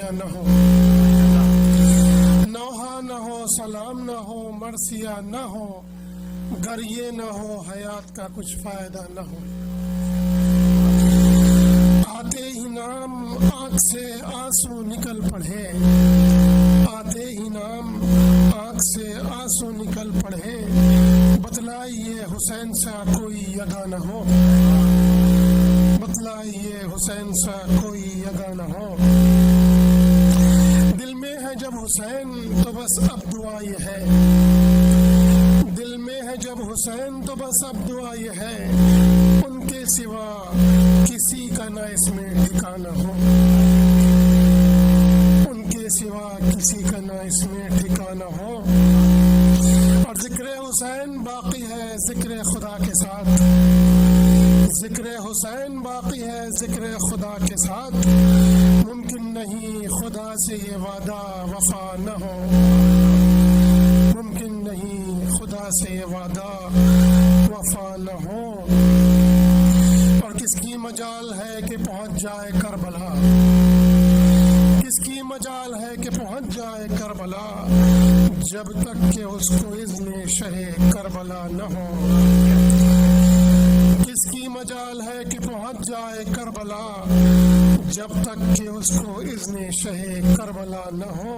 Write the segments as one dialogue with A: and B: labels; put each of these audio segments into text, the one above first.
A: مرثیہ نہ ہو، نوحہ نہ ہو، سلام نہ ہو، مرثیہ نہ ہو، گر یہ نہ ہو حیات کا کچھ فائدہ نہ ہو۔ آتے ہی نام آنکھ سے آنسو نکل پڑے، آتے ہی نام آنکھ سے آنسو نکل پڑے، بتلائیے حسین سا کوئی یگا نہ ہو، بتلائیے حسین سا کوئی یگا نہ ہو۔ دل میں ہے جب حسین تو بس اب دعا یہ ہے، دل میں ہے جب حسین تو بس اب دعا یہ ہے، ان کے سوا کسی کا نہ اس میں ٹھکانہ ہو، ان کے سوا کسی کا نہ اس میں ٹھکانہ ہو۔ اور ذکر حسین باقی ہے ذکر خدا کے ساتھ، ذکر حسین باقی ہے ذکر خدا کے ساتھ، ممکن نہیں خدا سے یہ وعدہ وفا نہ ہو، ممکن نہیں خدا سے یہ وعدہ وفا نہ ہو۔ اور کس کی مجال ہے کہ پہنچ جائے کربلا، کس کی مجال ہے کہ پہنچ جائے کربلا، جب تک کہ اس کو اذن شہ کربلا نہ ہو، کس کی مجال ہے کہ پہنچ جائے کربلا، جب تک کہ اس کو اذن شہ کربلا نہ ہو۔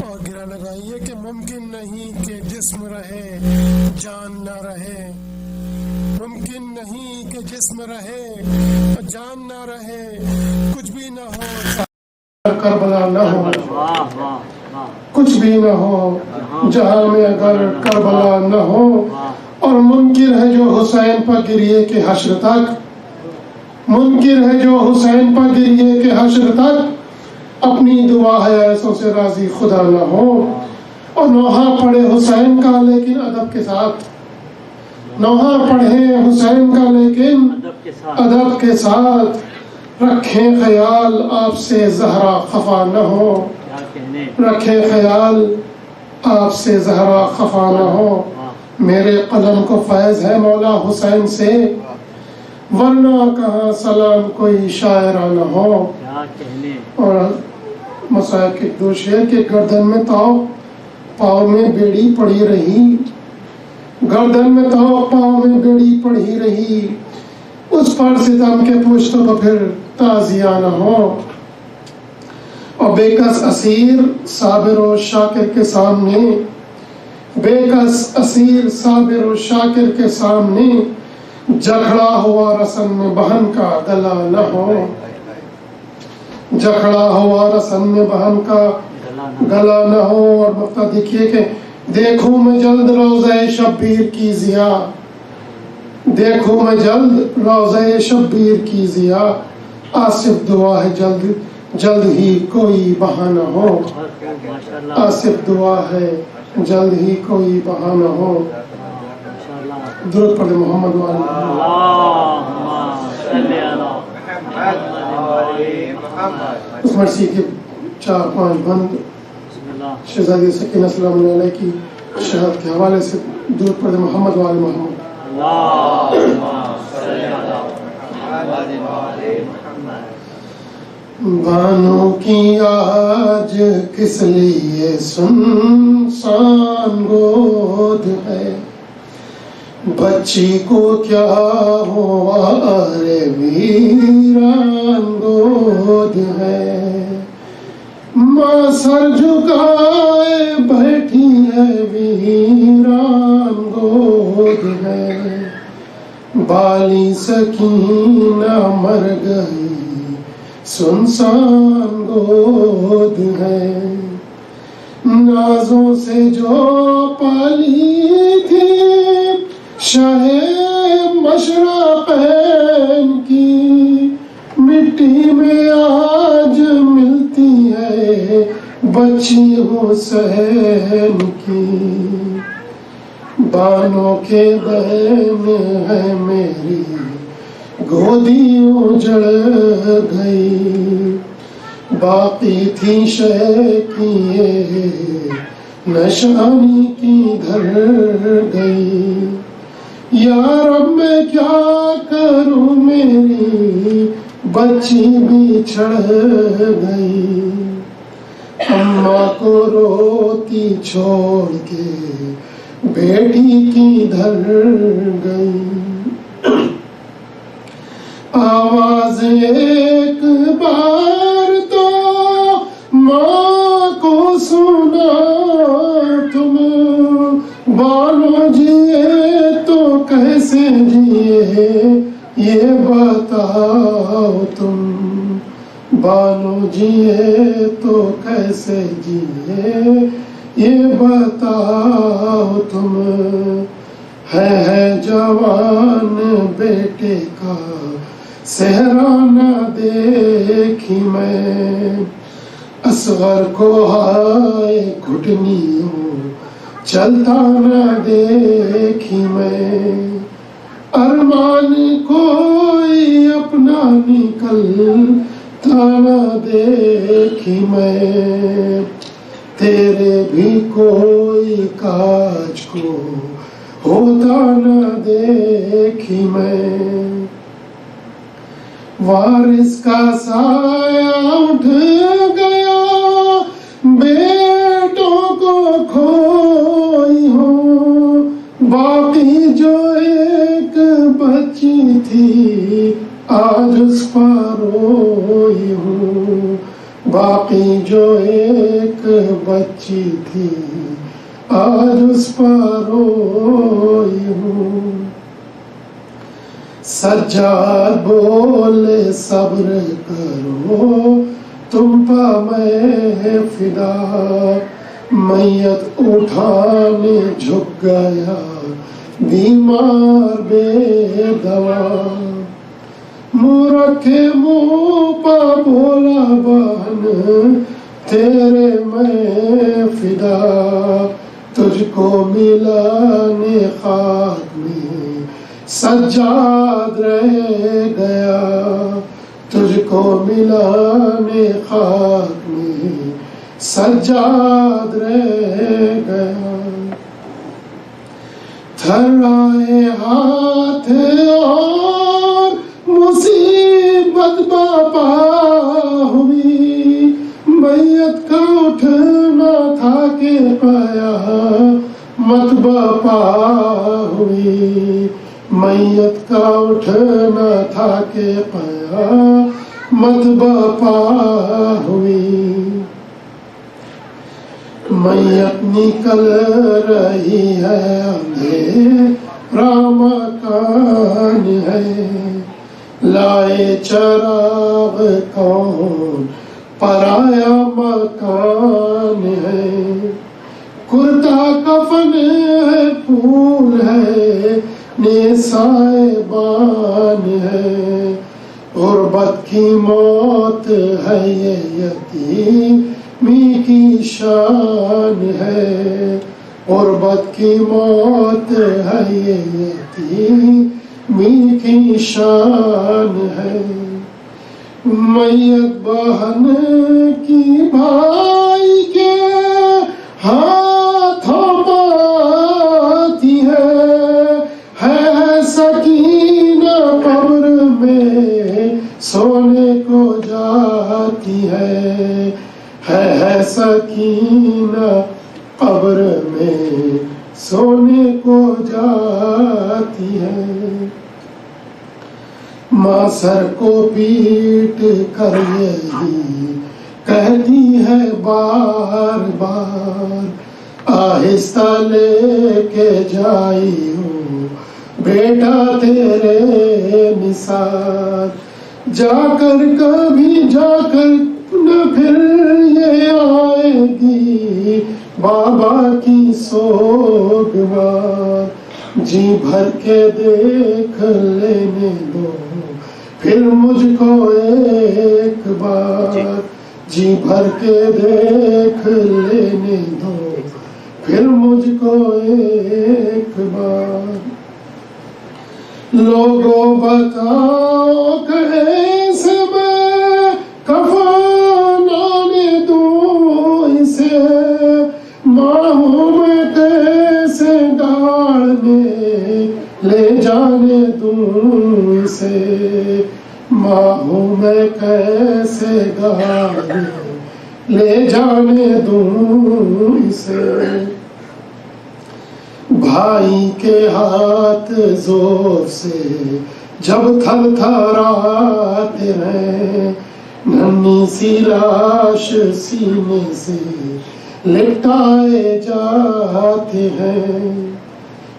A: اور گرہ لگائیے کہ ممکن نہیں کہ جسم رہے جان نہ رہے، ممکن نہیں کہ جسم رہے جان نہ رہے، کچھ بھی نہ ہو کربلا نہ ہو، کچھ بھی نہ ہو جہاں میں اگر کربلا نہ ہو۔ اور منکر ہے جو حسین پر گریے کے حشر تک، منکر ہے جو حسین پر گریے کے حشر تک، اپنی دعا ہے ایسوں سے راضی خدا نہ ہو۔ اور نوحہ پڑھے حسین کا لیکن ادب کے ساتھ، نوحہ پڑھے حسین کا لیکن ادب کے ساتھ، رکھیں خیال آپ سے زہرا خفا نہ ہو، رکھیں خیال آپ سے زہرا خفا نہ ہو۔ میرے قلم کو فیض ہے مولا حسین سے، ورنہ کہاں سلام کوئی شاعرانہ ہو۔ اور مسائل کے دو شعر کے گردن میں تاؤ پاؤں میں بیڑی پڑی رہی، گردن میں تاؤ پاؤں میں بیڑی پڑی رہی، اس پر ستم کے پشتوں کو پھر تازیہ نہ ہو۔ اور بے کس اسیر صابر و شاکر کے سامنے، بے کس اسیر صابر و شاکر کے سامنے، جکڑا ہوا رسن میں بہن کا گلا نہ ہو، جکڑا ہوا رسن میں بہن کا گلا نہ ہو۔ اور مقطع دیکھیے کہ دیکھوں میں جلد روضہ شبیر کی ضیا، دیکھوں میں جلد روضہ شبیر کی ضیا، آصف دعا ہے جلد جلد ہی کوئی بہانہ ہو، آصف دعا ہے جلد ہی کوئی بہانہ ہو۔ درود پڑھیں محمد وعلی اس مرسی کے 4-5 بند شہزادی سکینہ سلام اللہ علیہ کی شہادت کے حوالے سے درود پڑھیں محمد وعلی محمد۔ بانوں کی آج کس لیے سنسان گود ہے، بچی کو کیا ہوا ارے ویران گود ہے، ماں سر جھکائے بیٹھی ہے ویران گود ہے، بالی سکینہ مر گئی سنسان گود ہے، نازوں سے جو پالی تھی شاہ مشرقین کی، مٹی میں آج ملتی ہے بچی حسین کی، بانوں کے بہن ہے میری گودی اجڑ گئی، باقی تھی شہ کی نشانی کی دھر گئی، یا رب میں کیا کروں میری بچی بھی چڑھ گئی، اماں کو روتی چھوڑ کے بیٹی کدھر گئی۔ آواز ایک بار تو ماں کو سنا تم، بانو جیے تو کیسے جیے یہ بتاؤ تم، بانو جیے تو کیسے جیے یہ بتاؤ تم۔ ہے جوان بیٹے کا صحرا نہ دیکھی میں، اصغر کو ہائے گھٹنیوں چلتا نہ دیکھی میں، ارمان کوئی اپنا نکلتا نہ دیکھی میں، تیرے بھی کوئی کاج کو ہوتا نہ دیکھی میں۔ وارث کا سایہ اٹھ گیا بیٹوں کو کھوئی ہوں، باقی جو ایک بچی تھی آج اس پر روئی ہوں، باقی جو ایک بچی تھی آج اس پر روئی ہوں۔ سجاد بولے صبر کرو تم پہ میں فدا، میت اٹھانے جھک گیا بیمار بے دوا، منہ رکھے منہ پہ بولا بہن تیرے میں فدا، تجھ کو ملانے خاک میں سجاد رہ گیا، تجھ کو ملانے خاک میں سجاد رہ گیا۔ تھرائے ہاتھ اور مصیبت برپا ہوئی، میت کا اٹھنا تھا کہ قیامت برپا ہوئی، میت کا اٹھنا تھا کہ قیامت برپا ہوئی، میت نکل رہی ہے اندھیرا مکان ہے، لائے چراغ کون پرایا مکان ہے، کرتا کفن ہے پھول ہے نسائے بان ہے، غربت کی موت ہے یہ یتیمی کی شان ہے، غربت کی موت ہے یہ یتیمی کی شان ہے، میت بہن کی بھائی کے ہاتھوں پاتی ہے سکینہ قبر میں سونے کو جاتی ہے سکینہ قبر میں سونے کو جاتی ہے، ماں سر کو پیٹ کر یہی کہتی ہے بار بار، آہستہ لے کے جائی ہوں بیٹا تیرے نثار، جا کر کبھی جا کر نہ پھر یہ آئے گی بابا کی سوگوار، جی بھر کے دیکھ لینے دو پھر مجھ کو ایک بار، جی بھر کے دیکھ لینے دو پھر مجھ کو ایک بار، لوگوں بتاؤ کیسے میں کفن آنے دوں اسے، ماہوں میں کیسے ڈالنے لے جانے دوں اسے، माँ हूँ मैं कैसे गाली ले जाने दूँ इसे, भाई के हाथ जोर से जब थरथराते हैं, नन्ही सी लाश सीने से लिपटाए जाते हैं,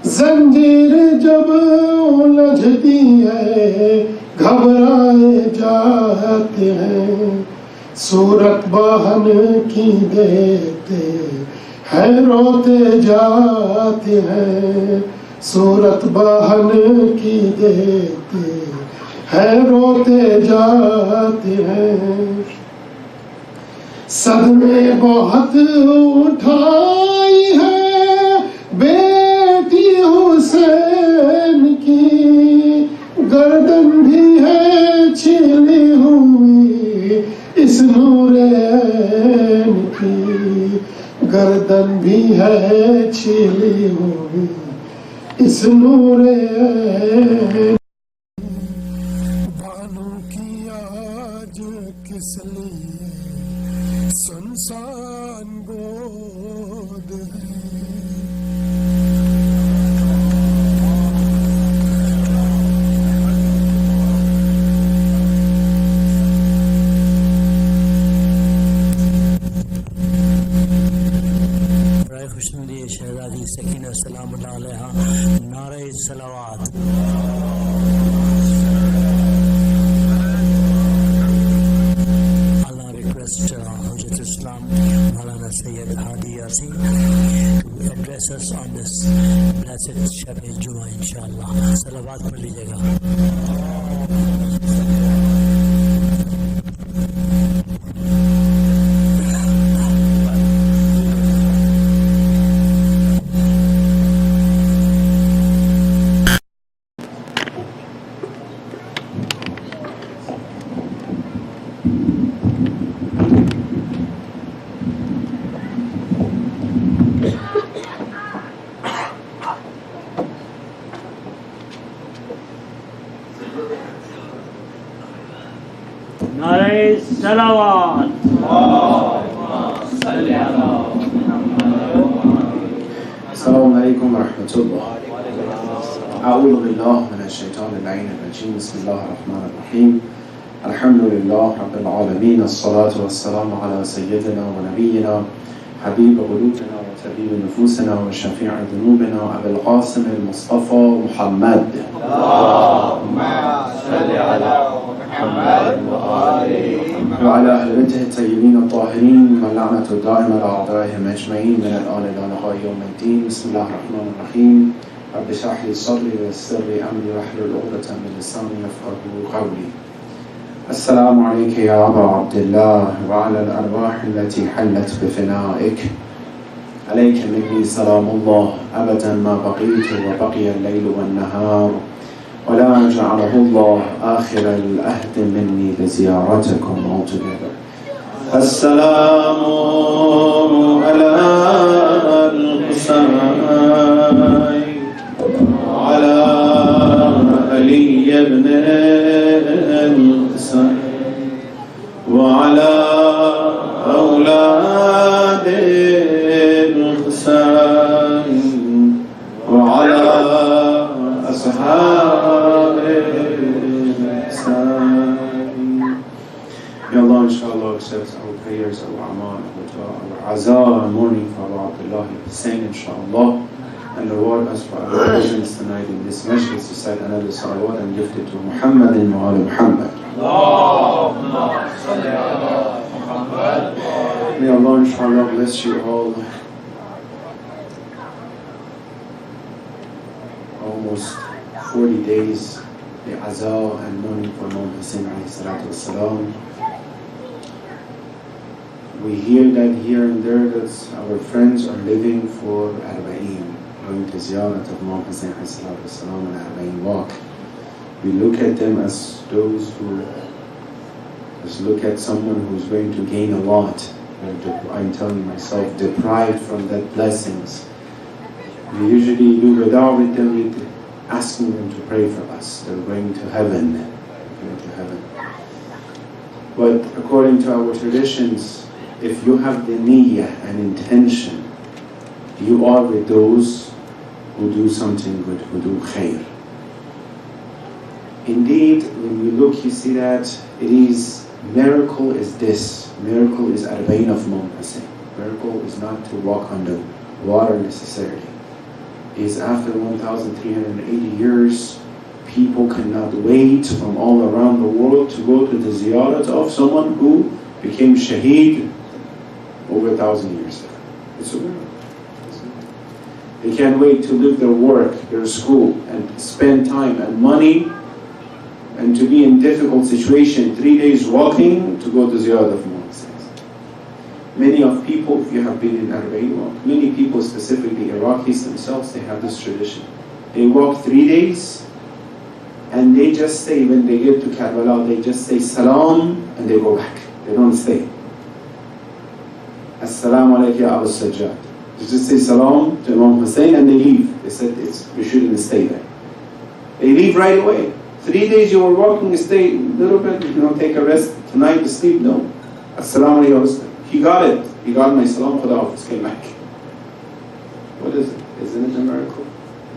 A: जंजीर जब उलझती है घबराए जाते हैं, सूरत बहन की देखते हैं रोते जाते हैं, सूरत बहन की देखते हैं रोते जाते हैं। सदमे बहुत उठाई है बेटी हुसैन की, गर्दन भी है छिली हुई इस नूरैन की, गर्दन भी है छिली हुई इस नूरैन। बानों की आज किस लिए सुनसान गोद है,
B: खुशनुदी शहजादी सकीना सलामुल्लाह अलैहा, नारे सलावत। Allah request Hujjat Islam Molana Seyed Hadi Yassin to address us on this blessed Shab-e Juma inshallah. Salawat pad lijiyega. नारे सलावत।
C: السلام عليكم ورحمة الله. أعوذ بالله من الشيطان اللعين الرجيم. بسم الله الرحمن الرحيم. الحمد لله رب العالمين، الصلاة والسلام على سيدنا ونبينا حبيب قلوبنا وطبيب نفوسنا وشفيع ذنوبنا أبي القاسم المصطفى محمد.
D: اللهم صل على محمد وآله
C: وعلى أهل بيته الطيبين الطاهرين واللعنة الدائمة على أعدائهم أجمعين من الآن إلى لقاء يوم الدين. بسم الله الرحمن الرحيم. رب اشرح لي صدري ويسر لي أمري واحلل عقدة من لساني يفقهوا قولي. السلام عليك يا أبا عبد الله وعلى الأرواح التي حلت بفنائك. عليك مني سلام الله أبدا ما بقيت وبقي الليل والنهار، ولا جعله الله آخر الأهد مني لزيارتكم all together. السلام على الحسين وعلى علي بن الحسين وعلى أولاد الحسين وعلى أصحاب الحسين. May Allah inshallah accept our prayers, our amal, our aza, our mourning for Abu Abdullah Hussein inshallah, and reward us for our presence tonight in this masjid to recite another salawat and gift it to Muhammad and wa ala Muhammad.
D: Allahumma salli ala Muhammad.
C: May Allah inshallah bless you all. Almost 40 days the aza and mourning for Imam Hussein alayhi salatu wassalam. We hear that here and there that our friends are living for Arba'een, going to ziyarat of Imam Hussein alayhi salatu wassalam and Arba'een walk. We look at them as those who just look at someone who's going to gain a lot. I'm telling myself, deprived from that blessings. We usually do without with them, with asking them to pray for us. They're going to heaven. to heaven. But according to our traditions, if you have the niyyah and intention, you are with those who do something good, who do khair. Indeed, when you look, you see that it is, miracle is this. Miracle is Arba'in of Imam Hussein. Miracle is not to walk on the water necessarily. It is after 1,380 years, people cannot wait from all around the world to go to the ziyarat of someone who became shaheed over 1,000 years ago. It's a miracle. They can't wait to leave their work, their school, and spend time and money, and to be in difficult situation, 3 days walking to go to ziyarat of Imam Hussein. Many of people, if you have been in Arba'in, many people, specifically Iraqis themselves, they have this tradition. They walk 3 days, and they just say, when they get to Karbala, they just say salam, and they go back. They don't stay. Assalamu alaikum ya Abu Sajjad. They just say salam to Imam Hussein, and they leave. They said, we shouldn't stay there. They leave right away. 3 days you were walking, stay a little bit, take a rest, tonight sleep, no. Assalamu alaikum. He got it. He got my salam, Khuda Hafiz, came back. What is it? Isn't it a miracle?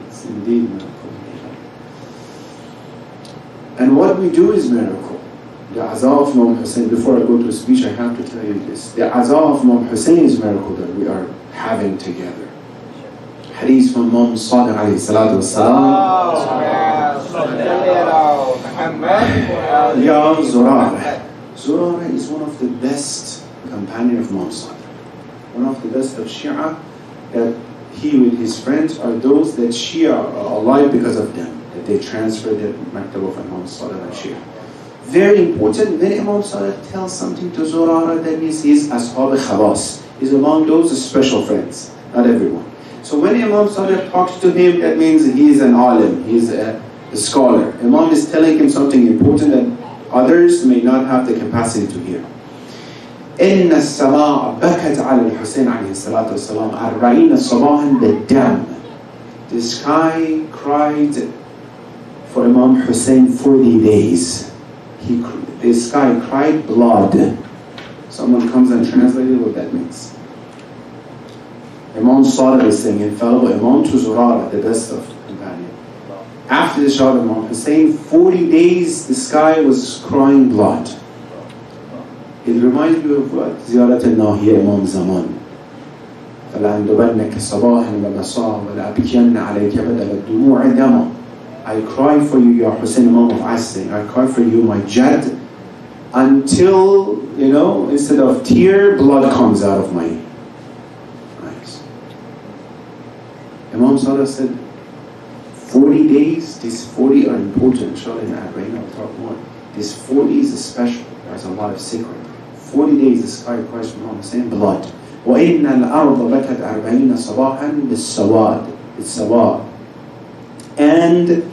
C: It's indeed a miracle. And what we do is miracle. The Azaa of Imam Hussein, before I go to a speech, I have to tell you this. The Azaa of Imam Hussein is miracle that we are having together. Hadith from Imam Sadiq alayhi salatu wassalam. Ya Zurara. Zurara is one of the best companion of Imam Sadiq. One of the best of Shia, that he with his friends are those that Shia are alive because of them. That they transferred the maktab of Imam Sadiq and Shia. Very important, when Imam Sadiq tells something to Zurara, that means he is ashab khawas. He's among those special friends, not everyone. So when Imam Sadiq talks to him, that means he is an alim, he is a scholar. Imam is telling him something important that others may not have the capacity to hear. إن السماء بكت على الحسين عليه الصلاة والسلام 40 صباحا بالدم. The sky cried for Imam Hussein 40 days. The sky cried blood. Someone comes and translated what that means. Imam Sadiq is saying, infallible Imam to Zurara, the best of companion. After the shahada of Imam Hussein, 40 days the sky was crying blood. It reminds me of what? زيارة الناهية إمام زمان. فلأندبنك صباحا ومساء ولأبكين عليك بدل الدموع دما. I cry for you, Ya Hussein, Imam of Yassin. I cry for you, my Jad, until, instead of tear, blood comes out of my eyes. Imam Sadiq said, 40 days, these 40 are important. Inshallah, in Arba'in, I'll talk more. This 40 is special. There's a lot of secret. 40 days the sky cries for Imam Hussein, blood. وَإِنَّ الْأَرْضَ بَكَتْ 40 صَبَاحًا بِالسَّوَادِ. And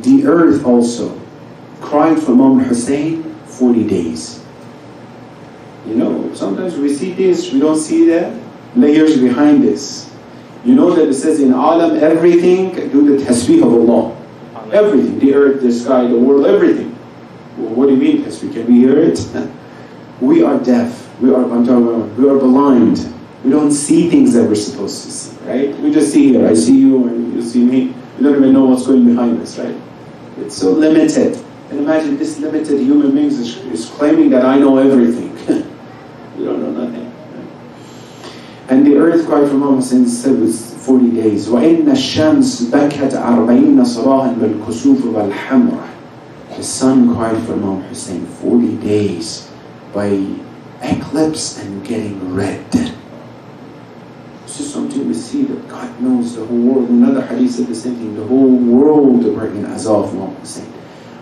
C: the earth also cried for Imam Hussein 40 days. Sometimes we see this, we don't see the layers behind this. That it says in Alam, everything, do the tasbih of Allah. Everything, the earth, the sky, the world, everything. Well, what do you mean tasbih? Can we hear it? We are deaf. We are blind. We don't see things that we're supposed to see, right? We just see here. I see you and you see me. We don't even know what's going behind us, right? It's so limited. And imagine this limited human being is claiming that I know everything. We don't know nothing. Right? And the earth cried for Imam Hussein said was 40 days. وَإِنَّ الشَّمْسِ بَكَتْ 40 صَبَاحًا بِالْكُسُوفِ وَالْحَمْرَةِ. The sun cried for Imam Hussein 40 days by eclipse and getting red. This is something we see that God knows the whole world. Another hadith said the same thing. The whole world are in Azaa of Imam Hussein.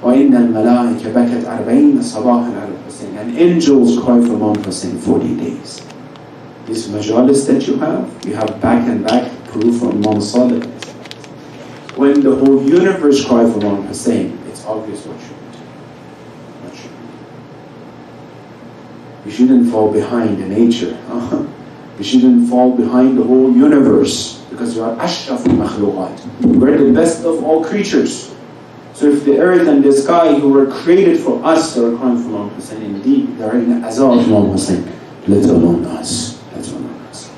C: وَإِنَّ الْمَلَائِكَ بَكَتْ 40 صَبَاحًا عَلَى الْحُسَيْنِ. And angels cry for Imam Hussein 40 days. This majalis that you have back and back proof from Imam Sadiq. When the whole universe cry for Imam Hussein, it's obvious what you do. We shouldn't fall behind in nature. We shouldn't fall behind the whole universe, because we are ashraf al-makhluqat. We're the best of all creatures. So if the earth and the sky who were created for us that are crying for Imam Hussein, indeed they are in the azab of Imam Hussein, let alone us. Let alone us.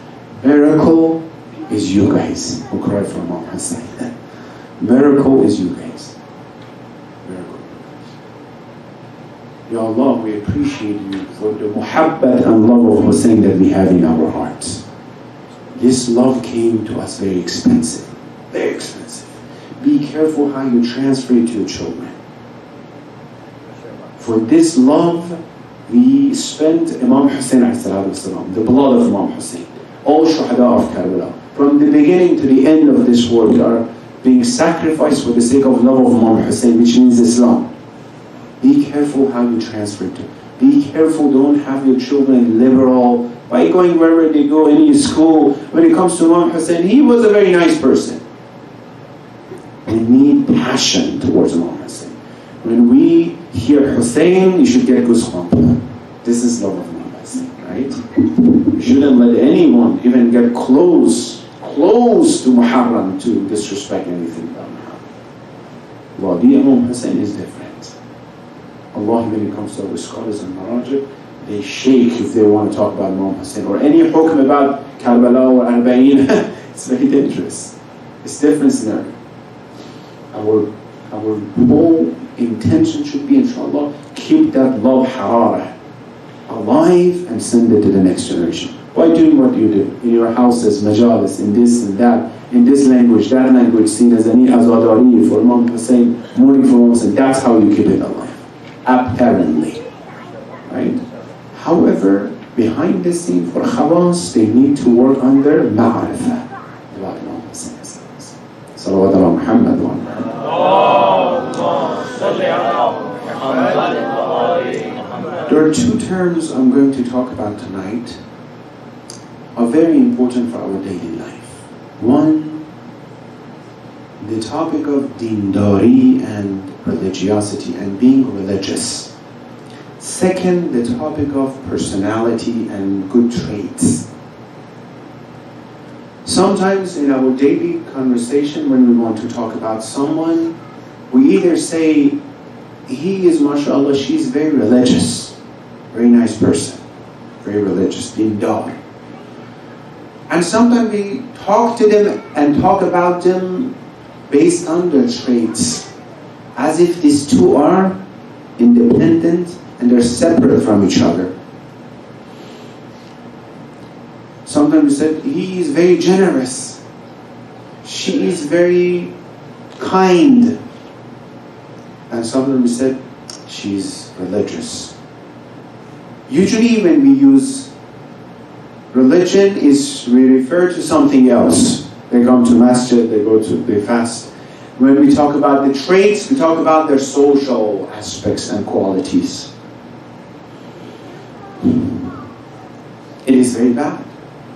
C: Miracle is you guys who cry for Imam Hussein. Miracle is you guys. Miracle. Ya Allah, we appreciate you for the muhabbat and love of Hussein that we have in our hearts. This love came to us very expensive. Very expensive. Be careful how you transfer it to your children. For this love, we spent Imam Hussein ﷺ, the blood of Imam Hussein, all shuhada of Karbala. From the beginning to the end of this world are being sacrificed for the sake of love of Imam Hussein, which means Islam. Be careful how you transfer it. Be careful, don't have your children liberal by going wherever they go, any school. When it comes to Imam Hussein, he was a very nice person. We need passion towards Imam Hussein. When we hear Hussein, you should get goosebumps. This is love of Imam Hussein, right? You shouldn't let anyone even get close to Muharram to disrespect anything about Muharram. Wadi Imam Hussein is different. Allah, when it comes to our scholars and marajib, they shake if they want to talk about Imam Hussein or any hukm about Karbala or Arba'in. It's very dangerous. It's different scenario. Our whole intention should be, inshallah, keep that love harara alive and send it to the next generation. By doing what you do in your houses, majalis, in this and that, in this language, that language, seen as any azadari for Imam Hussein, mourning for Imam Hussein, that's how you keep it alive. Apparently. Right? However, behind the scene for khawas, they need to work on their ma'arifah about Imam Hussein. Salawat ala Muhammad wa There are two terms I'm going to talk about tonight are very important for our daily life. One, the topic of dindari and religiosity and being religious. Second, the topic of personality and good traits. Sometimes in our daily conversation when we want to talk about someone, we either say, he is, mashallah, she's very religious, very nice person, very religious, dindar. And sometimes we talk to them and talk about them based on their traits, as if these two are independent and they're separate from each other. Sometimes we said, he is very generous. She is very kind. And sometimes we said, she's religious. Usually when we use religion, we refer to something else. They come to masjid, they fast. When we talk about the traits, we talk about their social aspects and qualities. It is very bad.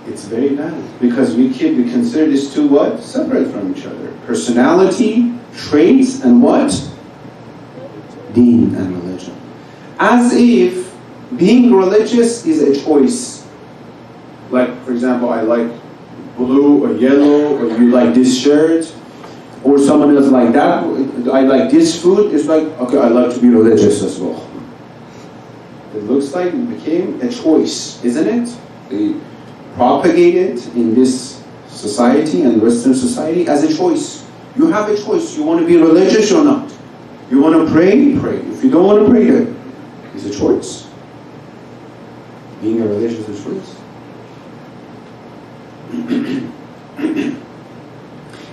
C: It's very bad. Because we consider these two what? Separate from each other. Personality, traits, and what? Deen and religion. As if being religious is a choice. Like, for example, I like blue or yellow, or you like this shirt, or someone else like that, I like this food. It's like, okay, I like to be religious as well. It looks like it became a choice, isn't it? They propagate it in this society and Western society as a choice. You have a choice. You want to be religious or not? You want to pray? Pray. If you don't want to pray, then it's a choice. Being a religious is a choice.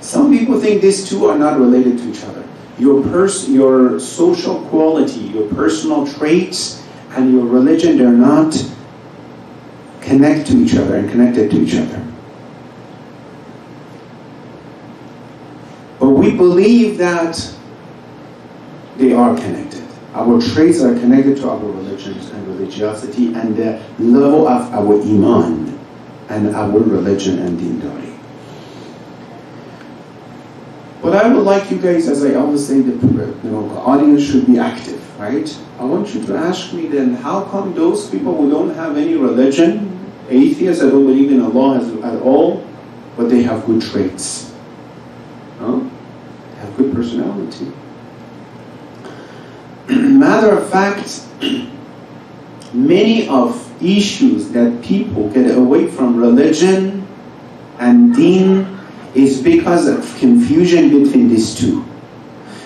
C: Some people think these two are not related to each other. Your social quality, your personal traits, and your religion, they're not connected to each other. But we believe that they are connected. Our traits are connected to our religions and religiosity and the level of our iman and our religion and dindari. But I would like you guys, as I always say, the audience should be active, right? I want you to ask me then, how come those people who don't have any religion, atheists that don't believe in Allah at all, but they have good traits? Huh? They have good personality. matter of fact, many of issues that people get away from religion and deen is because of confusion between these two.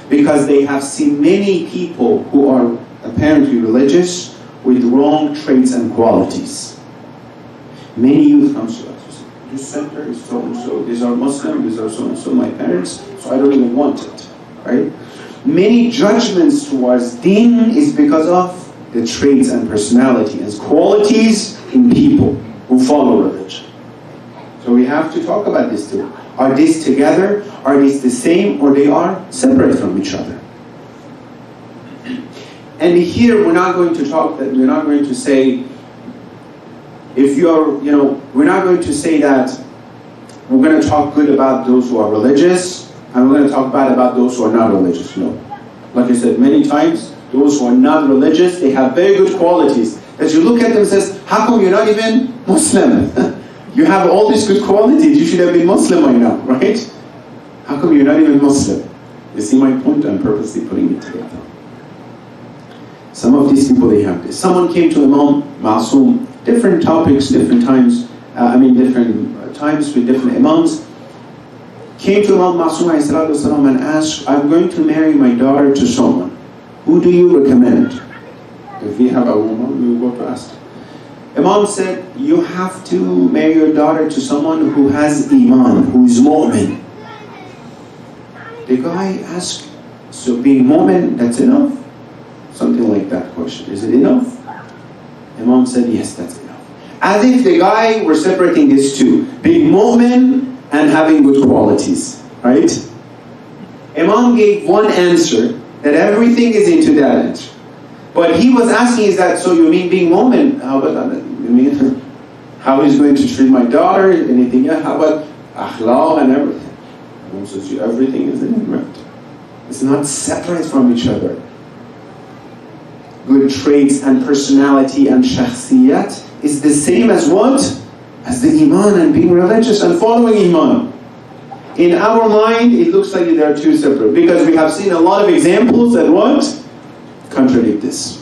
C: Because they have seen many people who are apparently religious with wrong traits and qualities. Many youth come to us. This center is so and so. These are Muslim. These are so and so. My parents. So I don't even want it. Right? Many judgments towards deen is because of the traits and personality and qualities in people who follow religion. So we have to talk about this too. Are these together? Are these the same, or they are separate from each other? And here we're not going to talk that, we're not going to say, if you're, we're not going to say that we're going to talk good about those who are religious, and we're going to talk bad about those who are not religious. No. Like I said many times, those who are not religious, they have very good qualities. That you look at them and says, how come you're not even Muslim? You have all these good qualities, you should have been Muslim by now, right? How come you're not even Muslim? You see my point? I'm purposely putting it together. Some of these people, they have this. Someone came to Imam Masoom, different topics, different times, different times with different Imams. Came to Imam Masoom and asked, I'm going to marry my daughter to someone. Who do you recommend? If we have a woman, we will go to ask. Imam said, you have to marry your daughter to someone who has Iman, who is mu'min. The guy asked, so being mu'min, that's enough? Something like that question. Is it enough? Imam said, yes, that's enough. As if the guy were separating these two, being mu'min and having good qualities, right? Imam gave one answer, that everything is into that answer. But he was asking, is that, so you mean being mu'min? How about that? You mean, how he's going to treat my daughter, anything else? How about akhlaq and everything? Imam says, everything is in it. It's not separate from each other. Good traits and personality and shakhsiyat is the same as what? As the iman and being religious and following iman. In our mind, it looks like they are two separate, because we have seen a lot of examples that what? Contradict this.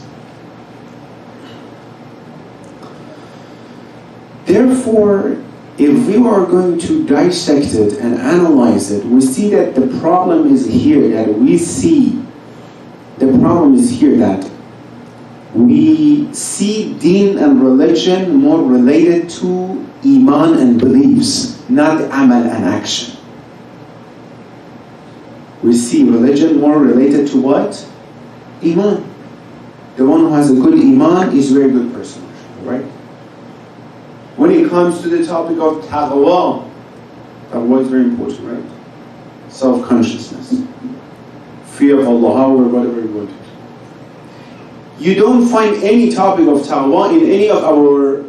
C: Therefore, if we are going to dissect it and analyze it, we see that the problem is here, that we see deen and religion more related to iman and beliefs, not amal and action. We see religion more related to what? Iman. The one who has a good iman is a very good person, right? When it comes to the topic of taqwa is very important, right? Self-consciousness, fear of Allah, however, whatever you want it. You don't find any topic of taqwa in any of our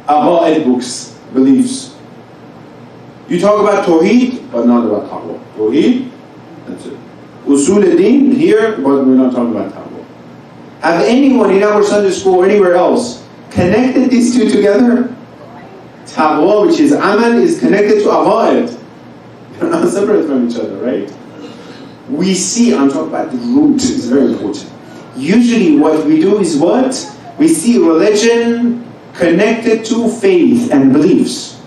C: aqa'id books, beliefs. You talk about tawheed, but not about taqwa. Tawheed, that's it. Usul al-Din here, but we're not talking about taqwa. Have anyone in our Sunday school or anywhere else connected these two together? Taqwa, which is amal, is connected to aqa'id. They're not separate from each other, right? We see, I'm talking about the root, it's very important. Usually what we do is what? We see religion connected to faith and beliefs,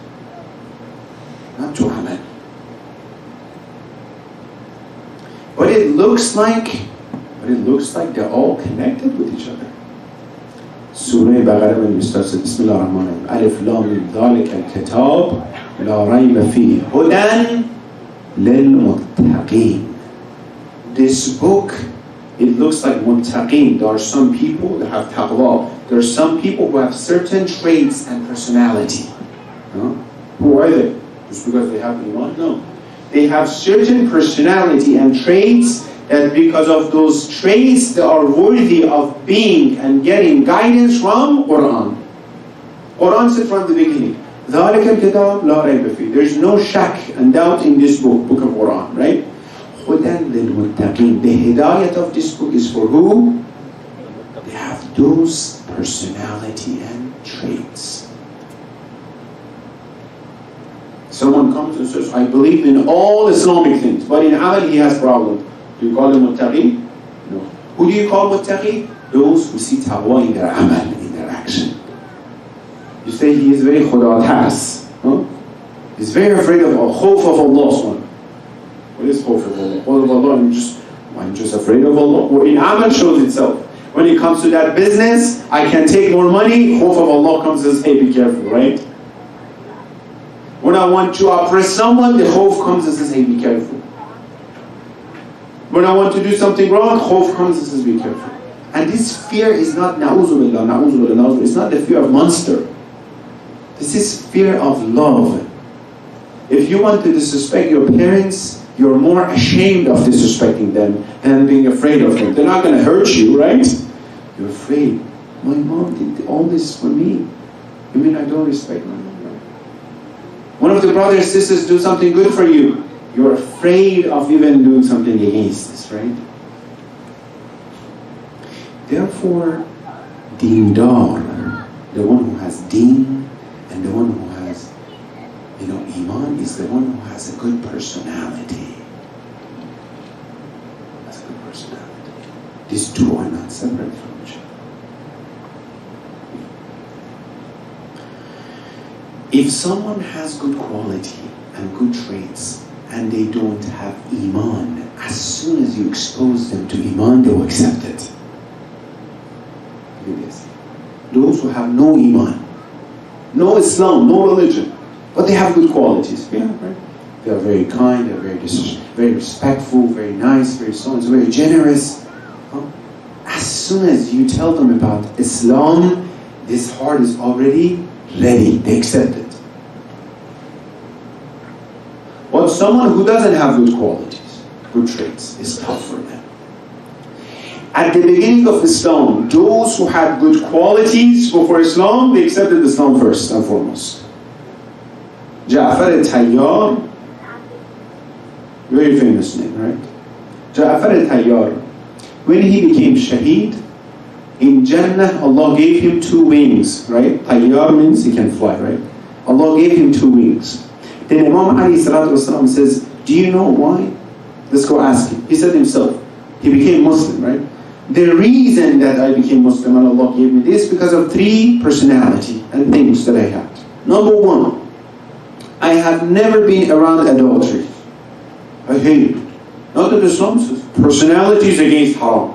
C: not to amal. But it looks like they're all connected with each other. Surah Baqarah, when you start, Bismillah ar-Rahman ar-Rahim. Alif Lam Mim Dhalika al-Kitab La Rayba Fihi Hudan lil-Muttaqeen. This book, it looks like muttaqeen. There are some people that have taqwa. There are some people who have certain traits and personality. Who are they? Just because they have iman? No. They have certain personality and traits that because of those traits they are worthy of being and getting guidance from Quran. Quran said from the beginning, ذَلِكَ الْكِتَابُ لَا رَيْبَ فِيهِ. There's no shak and doubt in this book of Quran, right? هُدًى لِلْمُتَّقِينَ. The hidayat of this book is for who? They have those personality and traits. Someone comes and says, I believe in all Islamic things, but in amal he has problems. Do you call him muttaqi? No. Who do you call muttaqi? Those who see taqwa in their amal, in their action. You say he is very khuda-tas. Huh? He's very afraid of khawf of Allah. What is khawf of Allah? Khawf of Allah, I'm just afraid of Allah. Well, in amal shows itself. When it comes to that business, I can take more money, khawf of Allah comes and says, hey, be careful, right? When I want to oppress someone, the khawf comes and says, hey, be careful. When I want to do something wrong, khawf comes and says, be careful. And this fear is not na'uzubillah, it's not the fear of monster. This is fear of love. If you want to disrespect your parents, you're more ashamed of disrespecting them than being afraid of them. They're not going to hurt you, right? You're afraid. My mom did all this for me. You mean I don't respect my mom? One of the brothers and sisters do something good for you. You're afraid of even doing something against this, right? Therefore, deendar, the one who has deen, and the one who has, iman, is the one who has a good personality. Has a good personality. These two are not separate from each other. If someone has good quality and good traits, and they don't have iman, as soon as you expose them to iman, they will accept it. Look at this. Those who have no iman, no Islam, no religion, but they have good qualities. Yeah, right? They are very kind, they're very respectful, very nice, very so-and-so, very generous. As soon as you tell them about Islam, this heart is already ready, they accept it. But someone who doesn't have good qualities, good traits, is tough for them. At the beginning of Islam, those who had good qualities before Islam, they accepted Islam first and foremost. Ja'far al-Tayyar, very famous name, right? Ja'far al-Tayyar, when he became shaheed, in Jannah, Allah gave him 2 wings, right? Tayyar means he can fly, right? Allah gave him 2 wings. Then Imam Ali says, do you know why? Let's go ask him. He said himself, he became Muslim, right? The reason that I became Muslim and Allah gave me this, because of 3 personality and things that I had. Number 1, I have never been around adultery. I hate it. Not that Islam says personality is against haram.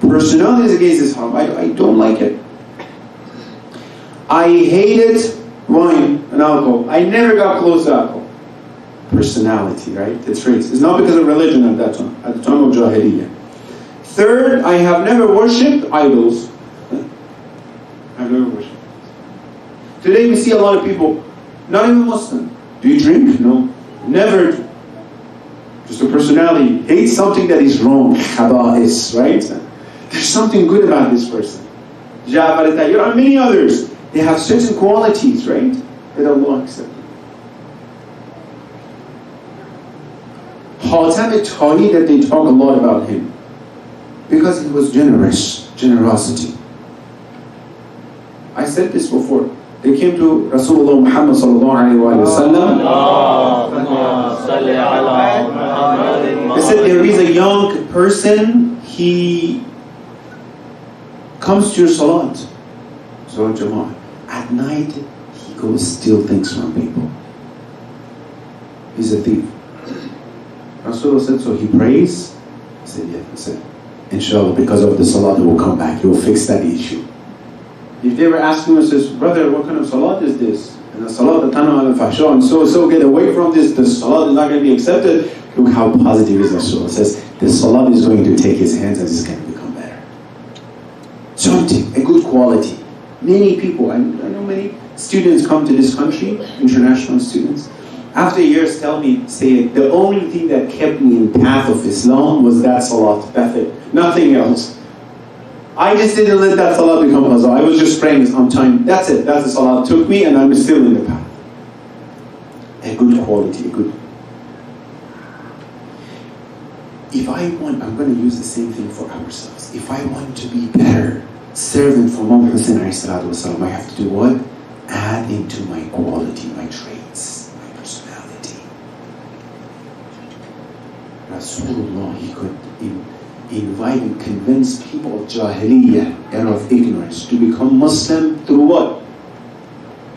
C: Personality is against this haram. I don't like it. I hated wine and alcohol. I never got close to alcohol. Personality, right? The traits. It's not because of religion at that time, at the time of Jahiliyyah. Third, I have never worshipped idols. I've never worshipped. Today we see a lot of people, not even Muslim. Do you drink? No. Never. Just a personality. Hates something that is wrong. Khaba'is, right? There's something good about this person. Ja'far al-Tayyar and many others. They have certain qualities, right? That Allah accepts. Hatem al-Ta'i, that they talk a lot about him. Because he was generous. Generosity. I said this before. They came to Rasulullah Muhammad sallallahu alayhi wa sallam. They said there is a young person, he comes to your salat. Salat Jama'ah. At night, he goes steal things from people. He's a thief. Rasulullah said, so he prays? He said, yeah. He said, inshallah, because of the salat, he will come back. He will fix that issue. If they were asking us, says, brother, what kind of salat is this? And the salat, the tanwa al-fahsha, and so get away from this, the salat is not going to be accepted. Look how positive is Rasulullah. Says, the salat is going to take his hands and it's going to become better. Something, a good quality. Many people, I know many students come to this country, international students, after years tell me, Seyed, the only thing that kept me in the path of Islam was that salat, that's it, nothing else. I just didn't let that salat become hazard. I was just praying on time. That's it. That's the salat took me, and I'm still in the path. A good quality, a good. If I want, I'm going to use the same thing for ourselves. If I want to be better servant for Imam Hussein alayhi salatu wasalam, I have to do what? Add into my quality, my traits, my personality. Rasulullah, he could, invite and convince people of Jahiliyyah, era of ignorance, to become Muslim through what?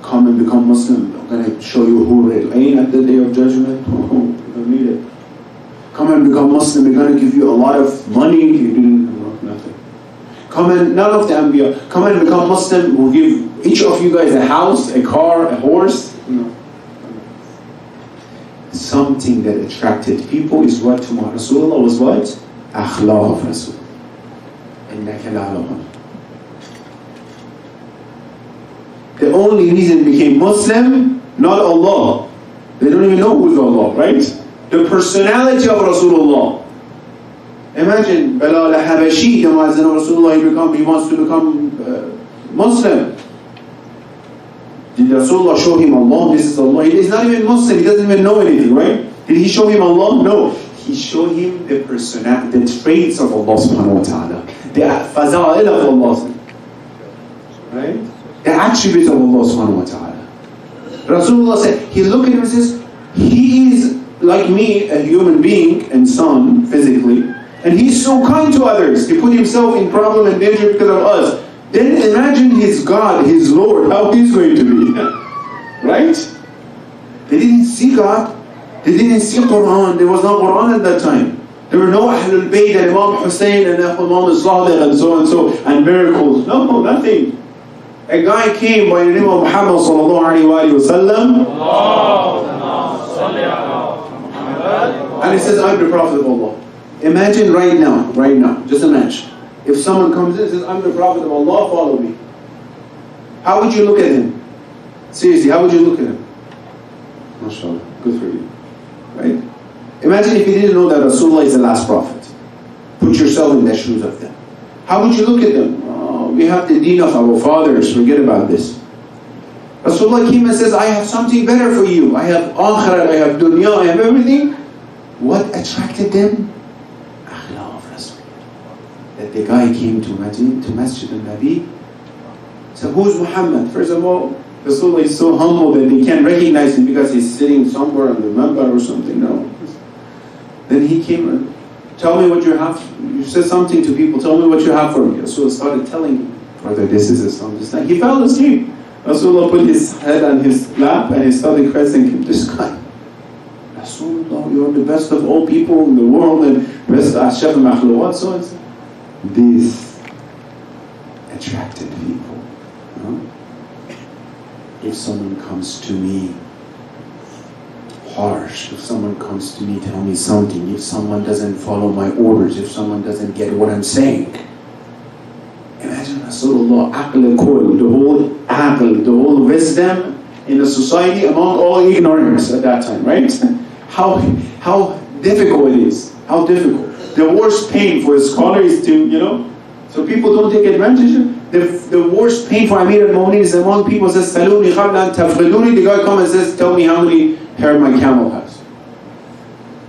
C: Come and become Muslim. I'm going to show you who it ain't at the day of judgment. Oh, you don't need it. Come and become Muslim. We're going to give you a lot of money. You didn't, nothing. Come and, none of the Anbiya. Come and become Muslim. We'll give each of you guys a house, a car, a horse. No. Something that attracted people is what to Rasulullah was what? Akhlaq of Rasul. إِنَّكَ لَعَلَى. The only reason they became Muslim, not Allah. They don't even know who's Allah, right? The personality of Rasulullah. Imagine Bilal al-Habashi, the Muazzin of Rasulullah, he wants to become Muslim. Did Rasulullah show him Allah? This is Allah. He is not even Muslim, he doesn't even know anything, right? Did he show him Allah? No. He showed him the personality, the traits of Allah subhanahu wa ta'ala. The faza'il of Allah. Right? The attributes of Allah subhanahu wa ta'ala. Rasulullah said, he looked at him and says, he is like me, a human being and son, physically, and he's so kind to others. He put himself in problem and danger because of us. Then imagine his God, his Lord, how he's going to be. Right? They didn't see God. They didn't see Quran. There was no Quran at that time. There were no Ahlul Bayt and Imam Hussein and Imam al-Sadiq and so and miracles. No, nothing. A guy came by the name of Muhammad sallallahu alayhi wa sallam, and he says, I'm the Prophet of Allah. Imagine right now, just imagine. If someone comes in and says, I'm the Prophet of Allah, follow me. How would you look at him? Seriously, how would you look at him? MashaAllah, good for you. Right? Imagine if you didn't know that Rasulullah is the last Prophet. Put yourself in the shoes of them. How would you look at them? Oh, we have the deen of our fathers, forget about this. Rasulullah came and says, I have something better for you. I have akhirat, I have dunya, I have everything. What attracted them? Akhlaq of Rasul. That the guy came to Masjid al-Nabi. So who's Muhammad? First of all, Rasulullah is so humble that they can't recognize him because he's sitting somewhere on the minbar or something. No. Then he came and tell me what you have. You said something to people. Tell me what you have for me. Rasulullah started telling him, brother, this is Islam. This time. He fell asleep. Rasulullah put his head on his lap and he started caressing him. This guy, Rasulullah, you are the best of all people in the world and best Ashraf al-Makhluqat. So this attracted people. If someone comes to me harsh, if someone comes to me tell me something, if someone doesn't follow my orders, if someone doesn't get what I'm saying, imagine Rasulullah, aql al-kul, the whole wisdom in the society among all ignorance at that time, right? How difficult it is, how difficult. The worst pain for a scholar is to, so people don't take advantage. The worst pain for Amir al-Mu'minin is among people says, Saluni khablan tafghiluni. The guy comes and says, tell me how many hair my camel has.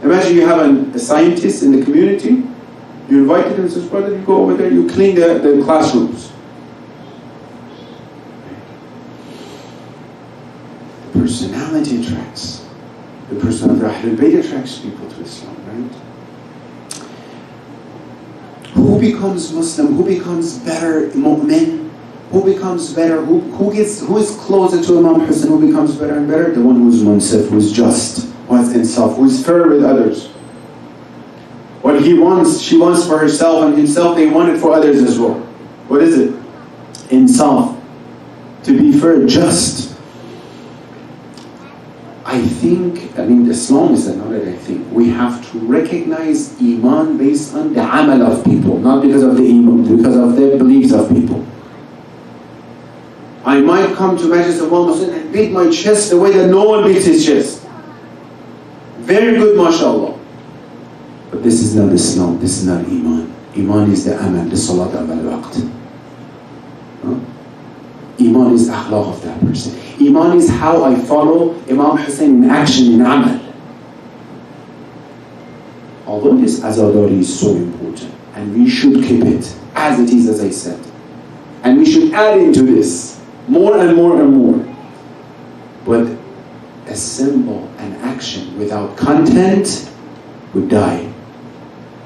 C: Imagine you have a scientist in the community. You invited him and says, brother, you go over there, you clean the classrooms. The personality attracts. The person of Ahlul Bayt attracts people to Islam, right? Who becomes Muslim? Who becomes better mu'min? Who becomes better? Who is closer to Imam Hussein? Who becomes better and better? The one who is munsif, who is just, who has insaf, who is fair with others. What he wants, she wants for herself and himself, they want it for others as well. What is it? Insaf. To be fair, just. Islam is another, we have to recognize Iman based on the amal of people, not because of the Iman, because of the beliefs of people. I might come to Majlis of one Muslim and beat my chest the way that no one beats his chest. Very good, mashallah. But this is not Islam, this is not Iman. Iman is the amal, the salat al-waqt. Iman is akhlaq of that person. Iman is how I follow Imam Hussein in action, in amal. Although this azadari is so important, and we should keep it as it is, as I said. And we should add into this more and more and more. But a symbol, an action without content would die.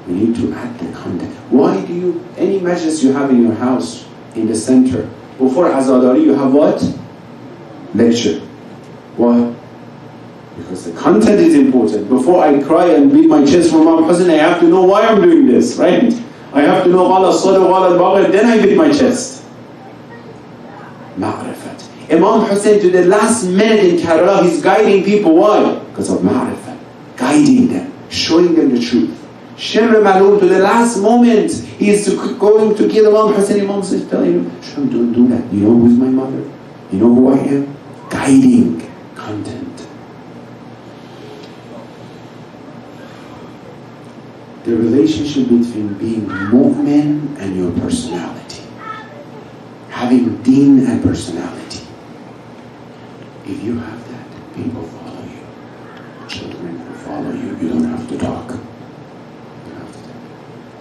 C: We need to add the content. Why do you, any majlis you have in your house, in the center, before Azadari you have what? Lecture. Why? Because the content is important. Before I cry and beat my chest for Imam Hussein, I have to know why I'm doing this, right? I have to know Qala Sada Qala al-Baghr, then I beat my chest. Ma'rifat. Imam Hussein to the last minute in Karbala, he's guiding people. Why? Because of Ma'rifat. Guiding them, showing them the truth. Shimr Malum to the last moment, he's going to kill Imam Hussein. Imam says, telling him, Shimr, don't do that. You know who's my mother? You know who I am? Guiding content. The relationship between being mu'min and your personality. Having deen and personality. If you have that, people follow you. Children will follow you. You don't have to talk.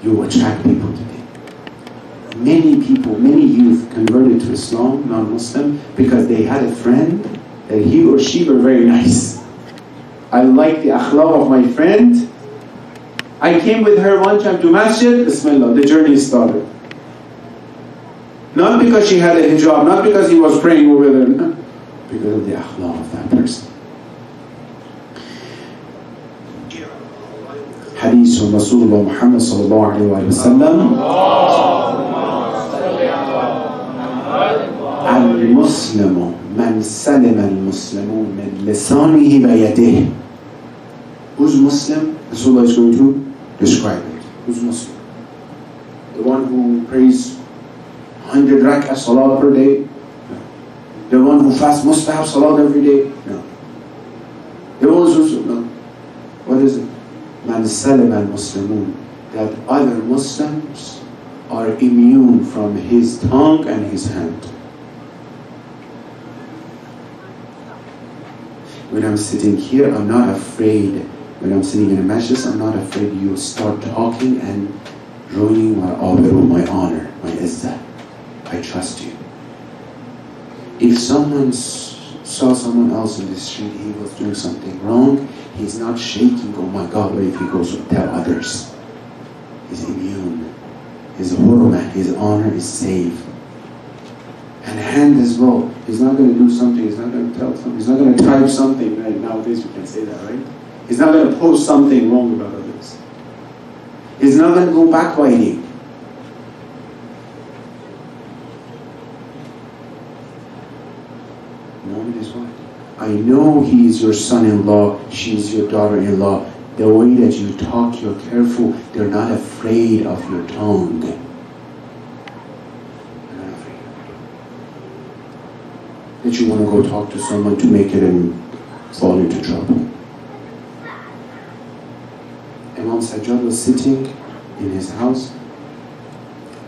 C: You attract people today. Many people, many youth converted to Islam, non-Muslim, because they had a friend that he or she were very nice. I like the akhlaq of my friend. I came with her one time to masjid, Bismillah, the journey started. Not because she had a hijab, not because he was praying over there, no, because of the akhlaq of that person. Hadith of Rasulullah Muhammad sallallahu alayhi wa sallam. Al-Muslimu man salima al-Muslimun min lisanihi wa yadihi. Who's Muslim? Rasulullah is going to describe it. Who's Muslim? The one who prays 100 rak'ah salat per day? No. The one who fasts mustahab salat every day? No. The one who's, no. What is it? Man salim al-Muslimun. That other Muslims are immune from his tongue and his hand. When I'm sitting here, I'm not afraid. When I'm sitting in a majlis, I'm not afraid you start talking and ruining my honor, my izzah. I trust you. If someone saw someone else in the street, he was doing something wrong, he's not shaking, oh my God, what if he goes to tell others? He's immune. His hurmah, his honor is safe. And hand as well. He's not going to do something, he's not going to tell something, he's not going to type something. Right? Nowadays we can say that, right? He's not going to post something wrong about others. He's not going to go backbiting. No, it is what? I know he is your son-in-law, she is your daughter-in-law. The way that you talk, you're careful. They're not afraid of your tongue. They're not afraid. That you want to go talk to someone to make it and fall into trouble. Imam Sajjad was sitting in his house,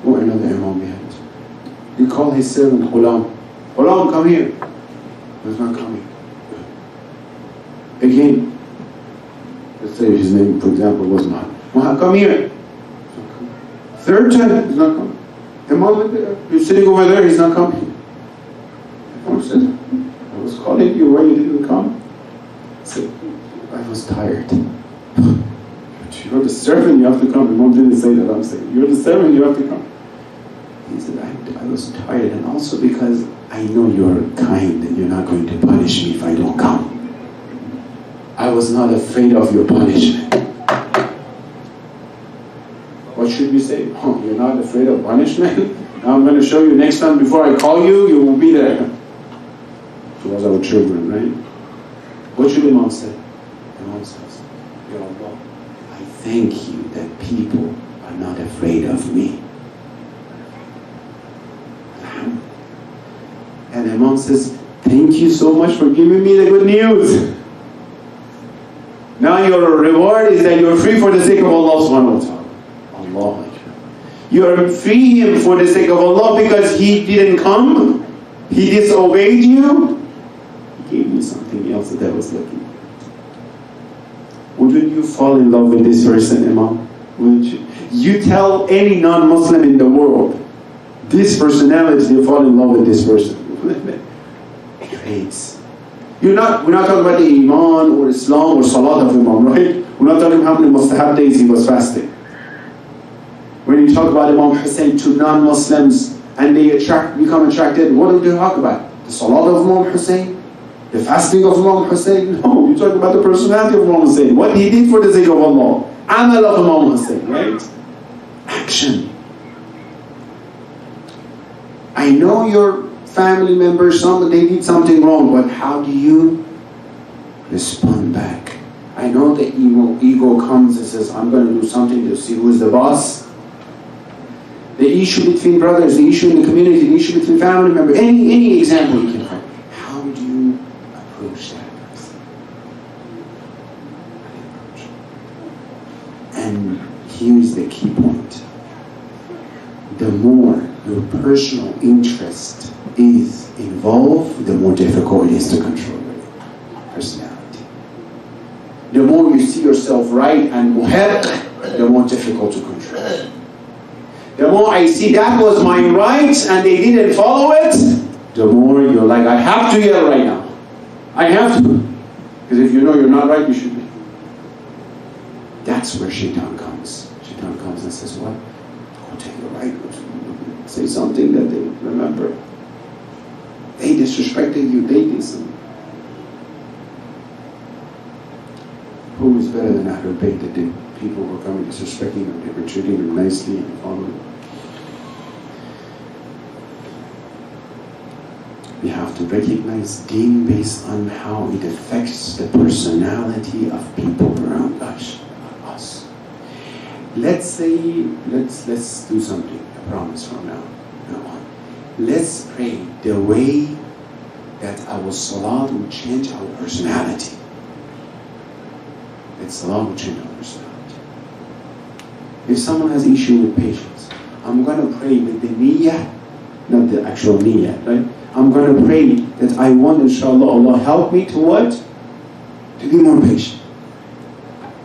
C: or another Imam behind. He called his servant, Ghulam. Ghulam, come here. He was not coming. Again, let's say his name, for example, was Muhammad. Come here. Third time, he's not coming. Imam, you're sitting over there, he's not coming. Imam said, I was calling you, why you didn't come? I said, I was tired. You're the servant, you have to come. Imam didn't say that, I'm saying, you're the servant, you have to come. He said, I was tired, and also because I know you're kind and you're not going to punish me if I don't come. I was not afraid of your punishment. What should we say? Oh, you're not afraid of punishment? Now I'm going to show you next time before I call you, you will be there. Towards our children, right? What should Imam say? Imam says, Ya Allah, I thank you that people are not afraid of me. And Imam says, thank you so much for giving me the good news. Now your reward is that you're free for the sake of Allah subhanahu wa ta'ala. Allah. You are free him for the sake of Allah because he didn't come, he disobeyed you, he gave you something else that was looking. Wouldn't you fall in love with this person, Imam? Wouldn't you? You tell any non-Muslim in the world, this personality, you fall in love with this person. It creates. We're not talking about the Iman or Islam or Salat of Imam, right? We're not talking how many mustahab days he was fasting. you talk about Imam Hussein to non-Muslims and they become attracted, what do you talk about? The salat of Imam Hussein? The fasting of Imam Hussein? No, you talk about the personality of Imam Hussein. What he did for the sake of Allah. Amal of Imam Hussein, right? Action. I know your family members, they did something wrong, but how do you respond back? I know the ego comes and says, I'm going to do something to see who's the boss. The issue between brothers, the issue in the community, the issue between family members, any example you can find. How do you approach that person? And here's the key point. The more your personal interest is involved, the more difficult it is to control your personality. The more you see yourself right and muhaq, the more difficult to control. The more I see that was my right and they didn't follow it, the more you're like, I have to yell right now. I have to. Because if you know you're not right, you should be. That's where shaitan comes. Shaitan comes and says, what? Go take the right. Say something that they remember. They disrespected you, they did something. Who is better than Ahlul Bayt that the people were coming disrespecting them, they were treating them nicely and following. We have to recognize deen based on how it affects the personality of people around us. Let's say, let's do something, I promise from now on. Let's pray the way that our salat will change our personality. That salat will change our personality. If someone has issue with patience, I'm going to pray with the niyyah, not the actual niyyah, right? I'm going to pray that I want, inshallah, Allah help me to what? To be more patient.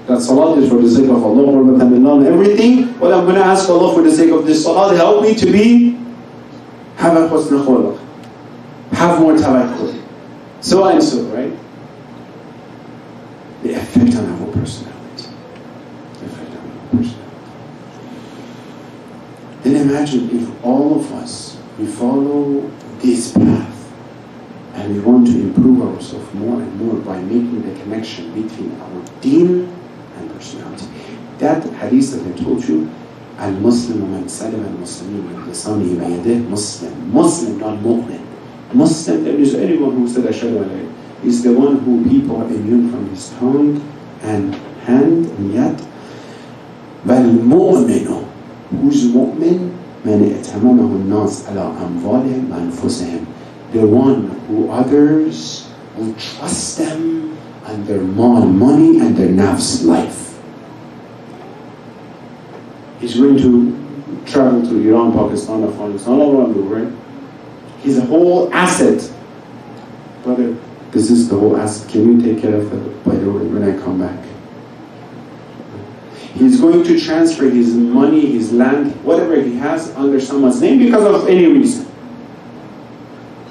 C: That salat is for the sake of Allah, and everything, but I'm going to ask Allah for the sake of this salat, help me to have a husn khuluq, have more tawakkul, so and so, right? The effect on our personality. The effect on our personality. Then imagine if all of us, we follow this path and we want to improve ourselves more and more by making the connection between our deen and personality. That hadith that I told you, Al-Muslim man salim al-Muslimin min lisanihi wa yadihi, Muslim, not mu'min. Muslim, there is anyone who said ashhadu an la ilaha illallah, is the one who people are immune from his tongue and hand and yet. وَالْمُؤْمِنُ, who's mu'min? مَنْ اِعْتَمَمَهُ النَّاسِ عَلَىٰ أَمْوَالِهِمْ وَأَنفُسِهِمْ, the one who others will trust them and their money and their nafs life. He's going to travel to Iran, Pakistan, Afghanistan, all around the world. He's a whole asset. Brother, this is the whole asset. Can you take care of it, by the way, when I come back? He's going to transfer his money, his land, whatever he has under someone's name because of any reason.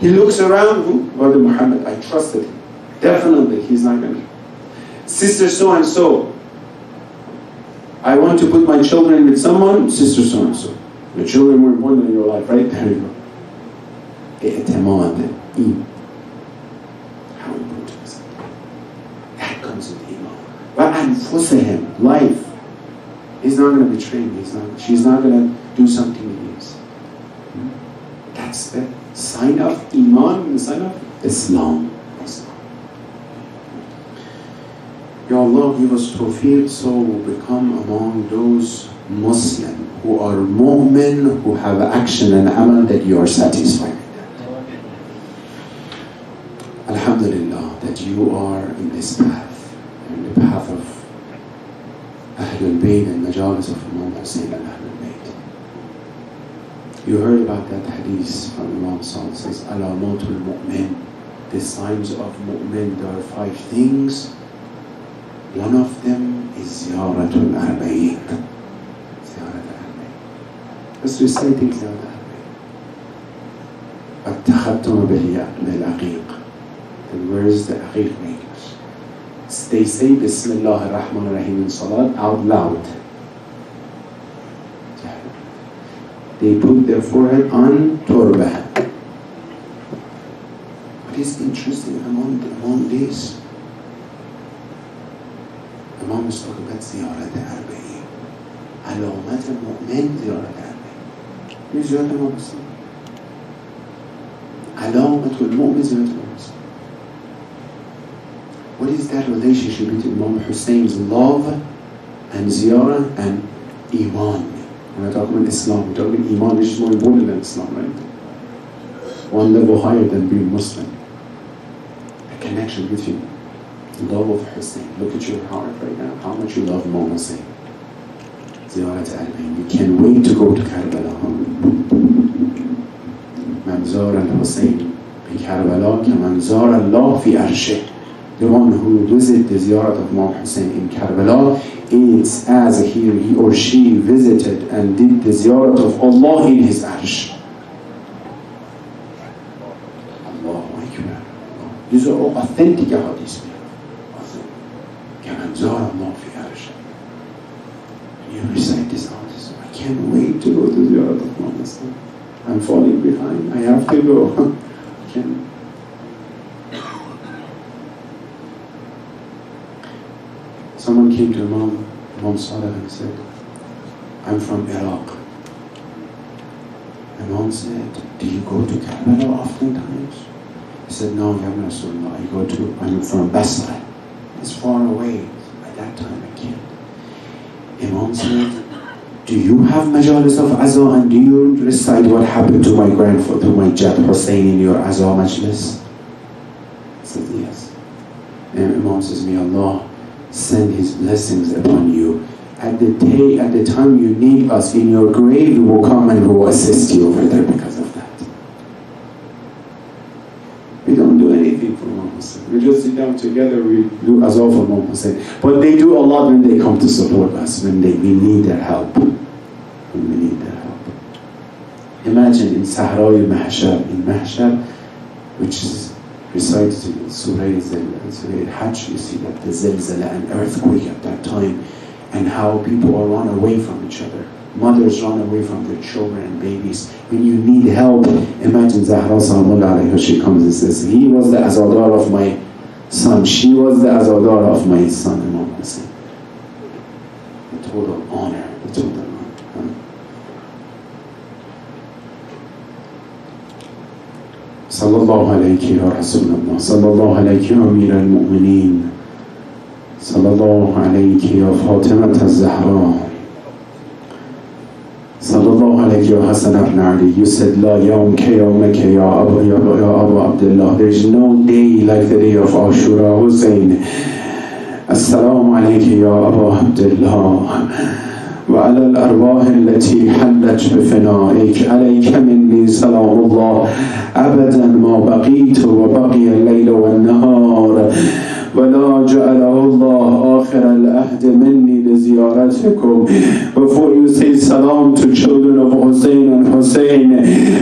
C: He looks around, who? Brother Muhammad, I trusted him. Definitely, he's not going to. Sister so-and-so, I want to put my children with someone, sister so-and-so. Your children are more important in your life, right? There you go. I'tamad, iman. How important is it? That comes with iman. But anfusihim, life. He's not going to betray me. She's not going to do something against. That's the sign of iman, the sign of Islam. Ya Allah, give us tawfiq so we'll become among those Muslim who are mu'min, who have action and amal that you are satisfied with. Alhamdulillah that you are in this path, in the path of Ahlul Bayt and Majalis of Imam Hussein and Ahlul Bayt. You heard about that hadith from Imam Sa'd, says, Alamatul Mu'min, the signs of Mu'min, there are 5 things. One of them is Ziyaratul Arba'in. Ziyaratul Arba'in. Let's reciting Ziyaratul Arba'in. At-takhattum bil-aqiq. And where is the aqiq makers? They say Bismillah ar-Rahman ar-Rahim in Salat out loud. they put their forehead on turba. What is interesting among this? امام مستقبل زیارت اربعین، علامت مؤمن زیارت اربعین. N زیارت امام حسین، علامت المؤمن زیارت امام حسین. What is that relationship between Imam Hussein's love and ziyarah and iman? When I talk about Islam, we talk about iman, which is more important than Islam, right? One level higher than being Muslim. A connection between love of Hussein. Look at your heart right now. How much you love Imam Hussein. Ziyarat al-Bayn. You can't wait to go to Karbala. Man zara al-Hussein bi Karbala ka man zara Allah fi arshih. The one who visited the ziyarat of Imam Hussein in Karbala, it's as he or she visited and did the ziyarat of Allah in his arsh. Allahu Akbar. These are all authentic hadiths. كَمَنْ زَارَ اللَّهُ فِي عَرْشِهِ. You recite this hadith. I can't wait to go to the ziyarat of Imam Hussein. I'm falling behind. I have to go. I can't. Someone came to Imam Saleh and said, I'm from Iraq. Imam said, do you go to Karbala oftentimes? He said, no, Ya Rasulullah, I'm from Basra. It's far away. At that time I can't. Imam said, do you have majalis of Azza and do you recite what happened to my grandfather, to my Jad Hussein in your Azza majlis? He said, yes. And Imam says, may Allah send His blessings upon you. At the time you need us in your grave, we will come and we will assist you over there because of that. We don't do anything for Imam Hussein. We just sit down together, we do azar for Imam Hussein. But they do a lot when they come to support us, when we need their help. When we need their help. Imagine in Sahra al-Mahshar, in Mahshar, which is recited in Surah al-Hajj, you see that the zilzala and earthquake at that time, and how people are run away from each other. Mothers run away from their children and babies. When you need help, imagine Zahra Salamullah alayha, she comes and says, he was the azadar of my son, she was the azadar of my son, Imam Hussein. The total honor, the total honor. Sallallahu alayki ya Rasulullah, sallallahu alayki ya Amir al-Mu'mineen, sallallahu alayki ya Fatima al-Zahra, sallallahu alayhi ya Hassan ibn Ali. You said, La yawm ka yawmaka ya Abu Abdullah. There is no day like the day of Ashura, Hussein. Assalamu alayki ya Abu Abdullah. وعلى الأرواح التي حلت بفنائك عليك مني سلام الله أبدا ما بقيت وبقي الليل والنهار ولا جعله الله آخر العهد مني لزيارتكم. Before you say salam to children of Hussein and Hussein,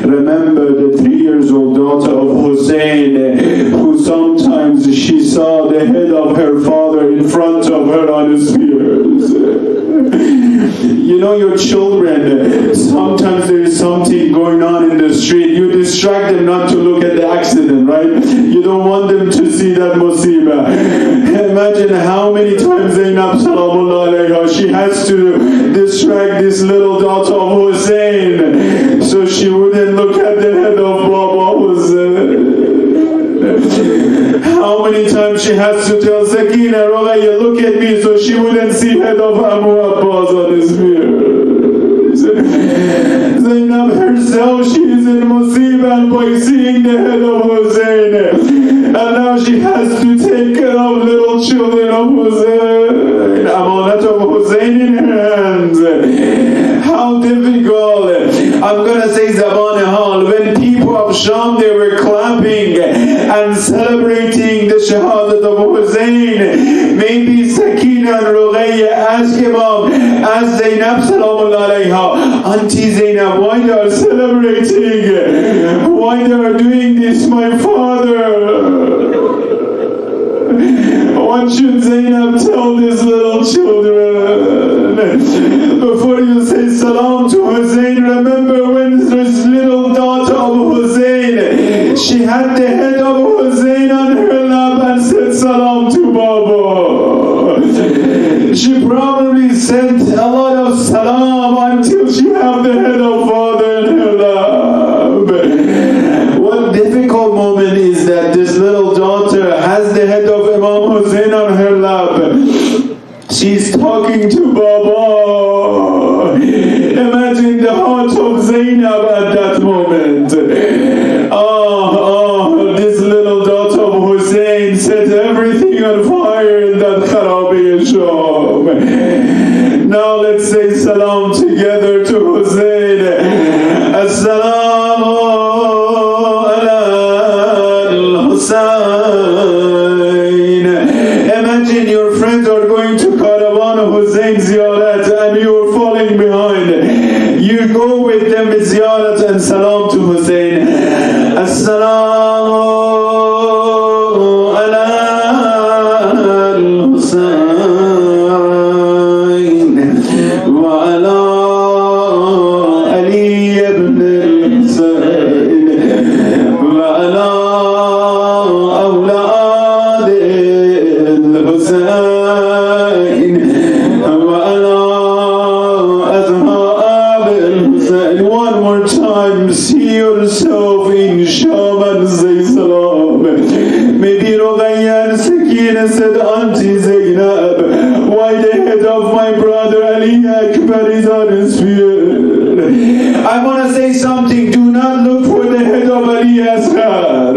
C: remember the 3-year-old daughter of Hussein who sometimes she saw the head of her father in front of her on the spears. You know your children, sometimes there is something going on in the street, you distract them not to look at the accident, right? You don't want them to see that musibah. Imagine how many times Zainab Salamullah alayha, she has to distract this little daughter of Hussein so she wouldn't look at the head of Baba Hussein. How many times she has to tell Sakina, Ruqayya, look at me, so she wouldn't see head of Abu Abbas on his mirrors. Zainab herself, she is in musibah by seeing the head of Hussein. And now she has to take care of little children of Hussein. Amanat of Hussein in her hands. How difficult. I'm going to say Zaban Hal. When people of Sham, they were clapping and celebrating the Shahadat of Hussein, maybe Sakina and Ruqayya ask Imam, ask Zainab Salamullah alayha, Auntie Zainab, why they are celebrating? Why they are doing this, my father? What should Zainab tell these little children?
E: Before you say salam to Hussein, remember when this little daughter of Hussein, she had the head of Hussein on her lap and said salam to Baba. She probably sent a lot of salam until she had the head of father in her lap. What difficult moment is that this little daughter has the head of Imam Hussein on her lap. She's talking to Baba. Imagine the heart of Zainab at that moment. This little daughter of Hussein set everything on fire in that Kharabi shop. Now let's say salam together to Hussein. As-salamu ala al-Husayn. Imagine your friends are going to Caravan Hussein Ziyarat and you are falling behind. You go with them with Ziyarat and salam to Hussein. As-salamu ala al-Husayn wa ala Ali ibn al-Husayn wa ala awlad al-Husayn wa ala azhab al-Husayn. One more time, see yourself in Sham and say salam. Maybe Rogayan Sakina said, Auntie Zainab, why the head of my brother Ali Akbar is on his field? I want to say something. Do not look for the head of Ali Asghar.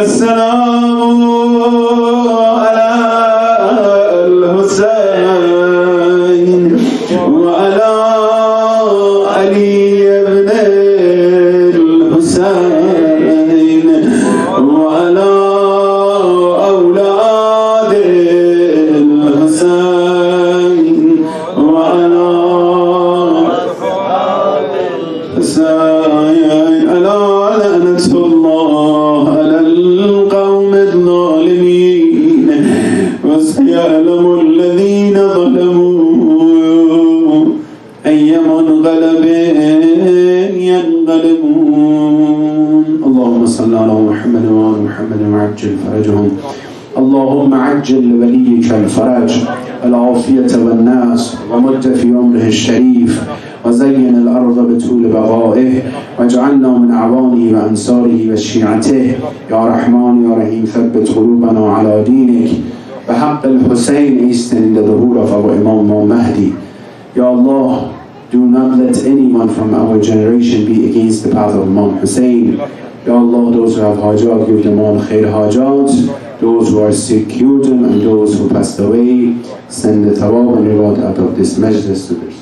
E: As-salamu ala al-Husayn wa ala Ali ibn al-Husayn wa ala awlad al-Husayn wa ala Husayn ala lanatullah ala al-qawm al-zalimin wa sayalamu alladhina zalamu أي منقلب ينقلبون. اللهم صل على محمد وآل محمد وعجل فرجهم. اللهم عجل لوليك الفرج العافية والناس ومد في عمره الشريف وزين الأرض بطول بقائه واجعلنا من أعوانه وأنصاره وشيعته يا رحمن يا رحيم. ثبت قلوبنا على دينك بحق الحسين hasten in the Zahoor of our Imam Mahdi. Ya Allah, do not let anyone from our generation be against the path of Imam Hussein. Ya Allah, those who have hajat, give them all khair hajat. Those who are sick, cure them, and those who passed away, send the tawab and reward out of this majlis to this.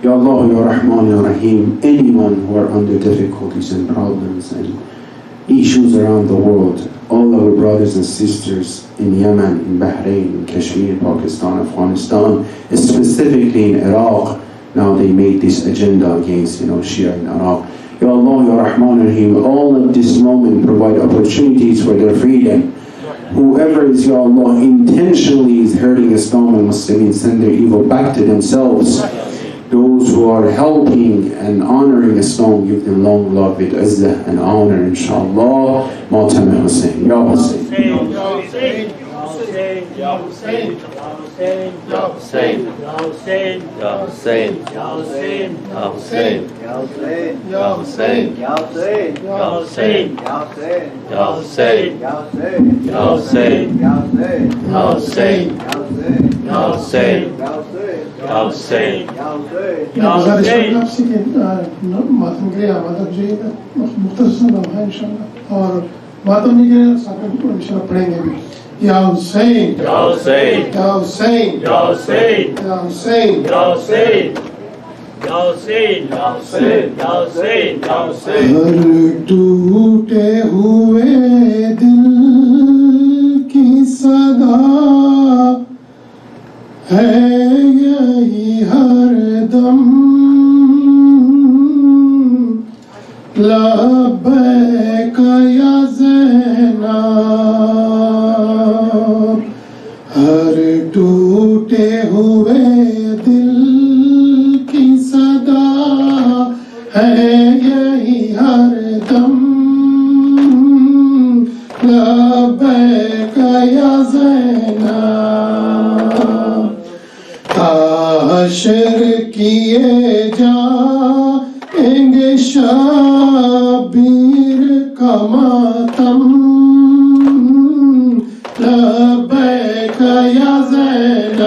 E: Ya Allah, Ya Rahman, Ya Rahim, anyone who are under difficulties and problems and issues around the world, all our brothers and sisters in Yemen, in Bahrain, in Kashmir, Pakistan, Afghanistan, specifically in Iraq, now they made this agenda against Shia in Iraq. Ya Allah, Ya Rahman, Ya Rahim, all at this moment provide opportunities for their freedom. Whoever is, Ya Allah, intentionally is hurting Islam and Muslims, send their evil back to themselves. Those who are helping and honoring Islam, give them long life with izzah and honor, inshallah. Matam Hussein, Ya Hussein.
D: Ya Hussein, Ya Hussein, Ya Hussein, Ya Hussein, Ya Hussein, Ya Hussein, Ya Hussein, Ya Hussein, Ya Hussein, Ya Hussein, Ya Hussein, Ya Hussein, Ya Hussein, Ya Hussein, Ya Hussein, Ya Hussein, Ya Hussein,
A: नफसी के मातम के लिए आवाज़ जो मुख्तसर है इंशाल्लाह और मातम नहीं के साथ इंशाल्लाह पढ़ेंगे भी या हुसैन या हुसैन या हुसैन या हुसैन या हुसैन या हुसैन या हुसैन या हुसैन या हुसैन या हुसैन हर टूटे हुए दिल की सदा है यही हर दम لبیک یا زینب ہر ٹوٹے ہوئے دل کی صدا ہے یہی ہر دم لبیک یا زینب حشر کیے جائیں گے شبیر کا ماتم لبیک یا زینب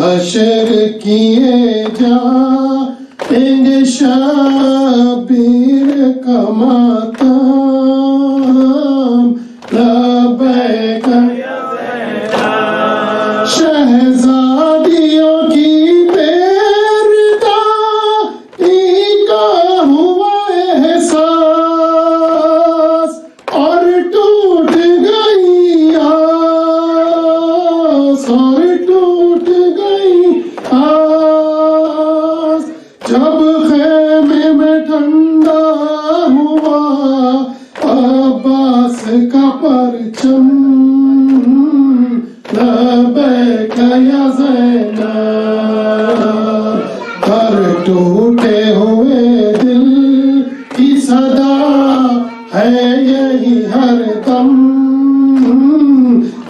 A: حشر کیے جائیں گے شبیر کا ماتم لبیک یا زینب شہزادیوں کی بیرداری کا ہوا احساس اور ٹوٹ گئی آس اور ٹوٹ گئی آس جب خیمے میں ٹھنڈا ہوا عباس کا پرچم لبیک یا زینب ہر ٹوٹے ہوئے دل کی صدا ہے یہی ہر دم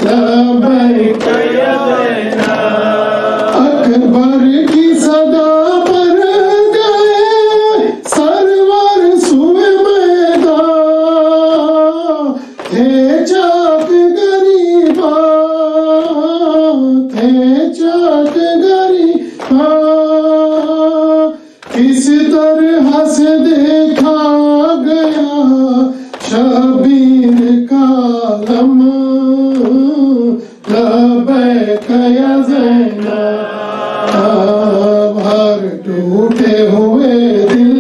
A: لبیک یا زینب اکبر کی صدا پر گئے سرور سوئے میدان تھے چاک غریباں تھے چاک غریباں کس طرح سے دیکھا گیا شبیر کا علم لبیک یا زینب ہر ٹوٹے ہوئے دل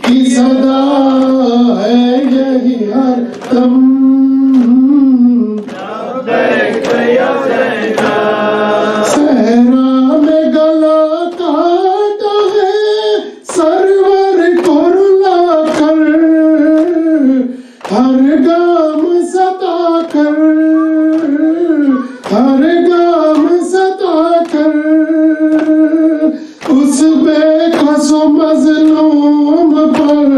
A: کی صدا ہے یہی ہر دم لبیک یا زینب صحرا میں گلا کاٹا ہے سرور کو رلا کر ہر گام ستا کر ہر گام ستا کر اس بے کس و مظلوم پر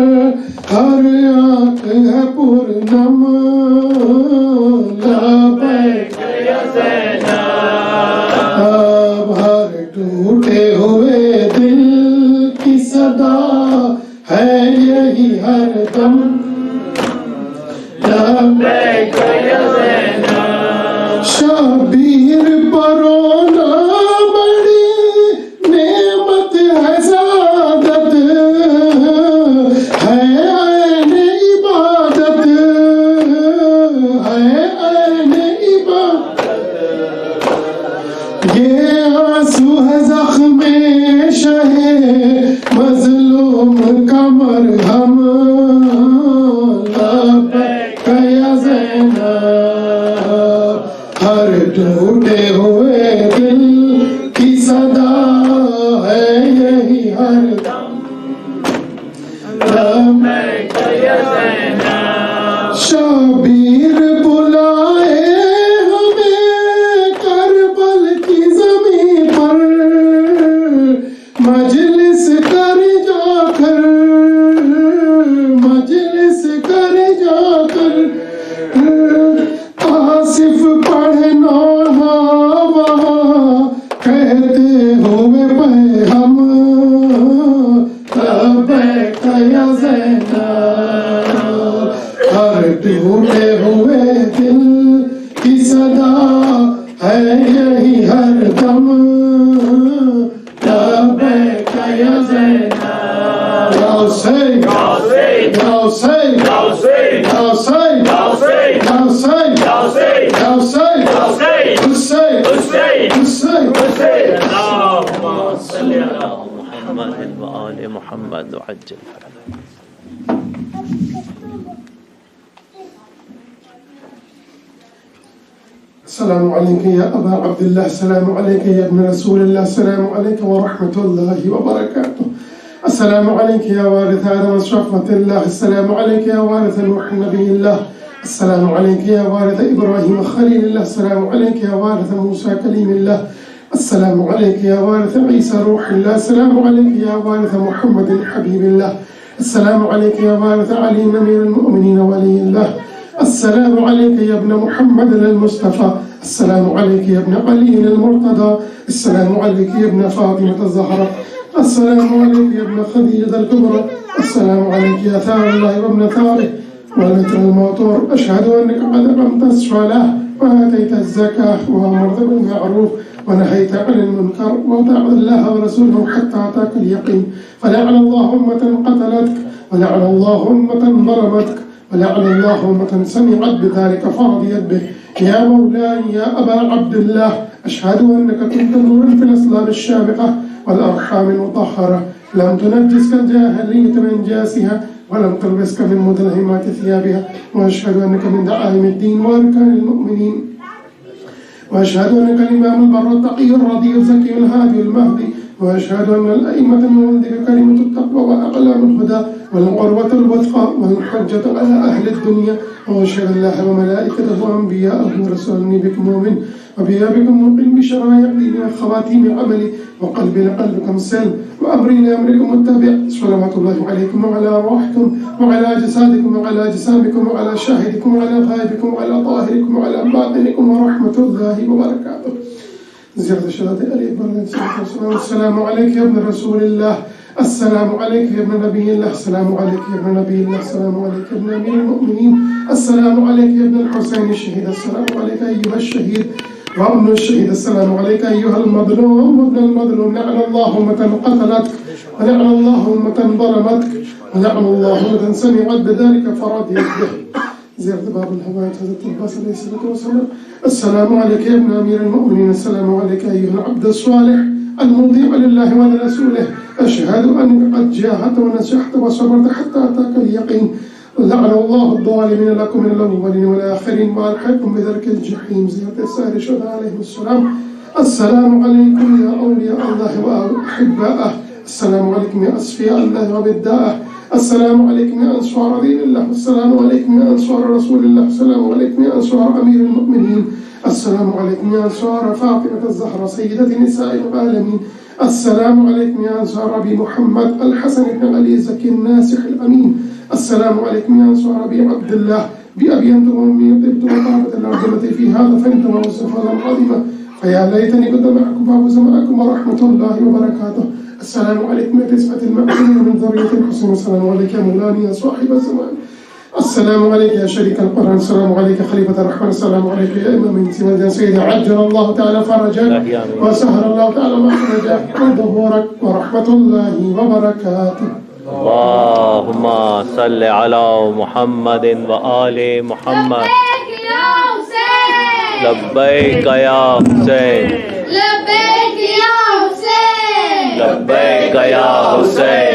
A: ہر آنکھ ہے پرنم لبیک یا زینب ہر ٹوٹے ہوئے دل کی صدا ہے یہی ہر دم لبیک یا زینب شبیر پرونا بڑی نعمت ہے سعادت ہے عین عبادت ہے عین عبادت یہ آنسو ہے زخم شہ مظلوم کا مرہم لبیک یا زینب ہر ٹوٹے ہوئے دل کی صدا ہے یہی ہر دم لبیک یا زینب شبیر بلائے ہمیں کربل کی زمین پر مجلس کر جا کر مجلس کر جا کر آصف پڑھنا وہاں کہتے ہوئے ہم لبیک یا زینب ہر ٹوٹے ہوئے دل کی صدا ہے یہی ہر دم لبیک یا زینب یا حسین یا حسین یا حسین یا حسین یا حسین یا حسین یا حسین یا حسین یا حسین حسین حسین حسین
D: اللهم صل على محمد وآل محمد وعجل فرجهم
A: السلام عليك يا أبا عبد الله، السلام عليك يا ابن رسول الله، السلام عليك ورحمة الله وبركاته. السلام عليك يا وارث آدم شرفة الله. السلام عليك يا وارث نوح نبي الله. السلام عليك يا وارث إبراهيم خليل الله. السلام عليك يا وارث موسى كليم الله. السلام عليك يا وارث عيسى روح الله. السلام عليك يا وارث محمد حبيب الله. السلام عليك يا وارث علي أمير المؤمنين ولي الله. السلام عليك يا ابن محمد المصطفى. السلام عليك يا ابن علي المرتضى. السلام عليك يا ابن فاطمة الزهراء. السلام عليك يا ابن خديجة الكبرى. السلام عليك يا ثار الله وابن ثاره والعطر الموتور. أشهد أنك قد أقمت الصلاة وآتيت الزكاة وأمرت بالمعروف ونهيت عن المنكر وأطعت الله ورسوله حتى أتاك اليقين. فلعن الله أمة قتلتك ولعن الله أمة ظلمتك ولعن الله أمة سمعت بذلك فرضيت به. يا مولاي يا أبا عبد الله أشهد أنك كنت نورا في الأصلاب الشامخة والأرحام المطهرة لم تنجسك الجاهلية من جاسها ولم تلبسك من مدلهمات ثيابها. وأشهد أنك من دعائم الدين وأركان المؤمنين. وأشهد أنك الإمام البر التقي الرضي الزكي الهادي المهدي. وأشهد أن الأئمة من ولدك كلمة التقوى وأقلام الهدى والقروة الوثقى والحجة على أهل الدنيا. وأشهد الله وملائكته وأنبياءه ورسولني بكم مؤمن وبيابكم مقيم بشرائع ديني وخواتيم عملي وقلبي لقلبكم سلم وأمري لأمركم متبع. صلوات الله عليكم وعلى أرواحكم وعلى أجسادكم وعلى أجسامكم وعلى شاهدكم وعلى غائبكم وعلى طاهركم وعلى باطنكم ورحمة الله وبركاته. زيادة الشهادة عليك السلام عليك يا ابن رسول الله. السلام عليك يا ابن نبي الله. السلام عليك يا ابن نبي الله. السلام عليك يا ابن أمير المؤمنين. السلام عليك يا ابن الحسين الشهيد. السلام عليك أيها الشهيد وابن الشهيد. السلام عليك أيها المظلوم وابن المظلوم. لعن الله أمة قتلتك ولعن الله أمة ظلمتك ولعن الله أمة سمعت بذلك فرضيت به. زيارة باب الهواية حضرة العباس عليه الصلاة والسلام. السلام عليك يا ابن أمير المؤمنين. السلام عليك أيها العبد الصالح المطيع لله ولرسوله. أشهد أنك قد جاهدت ونجحت وصبرت حتى أتاك اليقين. لعن الله الظالمين لكم من الأولين والآخرين وألحقكم بذلك الجحيم. زيارة السائر الشهداء عليهم السلام. السلام عليكم يا أولياء الله وأحباءه. السلام عليكم يا أصفياء الله وبداءه. السلام عليكم يا أنصار دين الله. السلام عليكم يا أنصار رسول الله. السلام عليكم يا أنصار أمير المؤمنين. السلام عليكم يا أنصار فاطمة الزهراء سيدة نساء العالمين. السلام عليكم يا أنصار أبي محمد الحسن بن علي الزكي الناصح الأمين. السلام عليكم يا أنصار أبي عبد الله بأبي أنتم وأمي طبت وطابت الأرض التي في هذا فأنتم وصفها العظيمة. فيا ليتني كنت معكم فأفوز معكم ورحمة الله وبركاته. السلام عليكم يا تسعة المأمونين من ذرية الحسن. السلام عليك يا مولانا يا صاحب الزمان. السلام عليك يا شريك القرآن. السلام عليك خليفة الرحمن. السلام عليك يا إمام انتماد يا سيدي. عجل الله تعالى فرجك وسهل الله تعالى مخرجك وظهورك ورحمة الله وبركاته.
D: اللهم صل على محمد وآل محمد. لبيك يا حسين.
F: لبيك يا حسين.
D: لبيك يا حسين.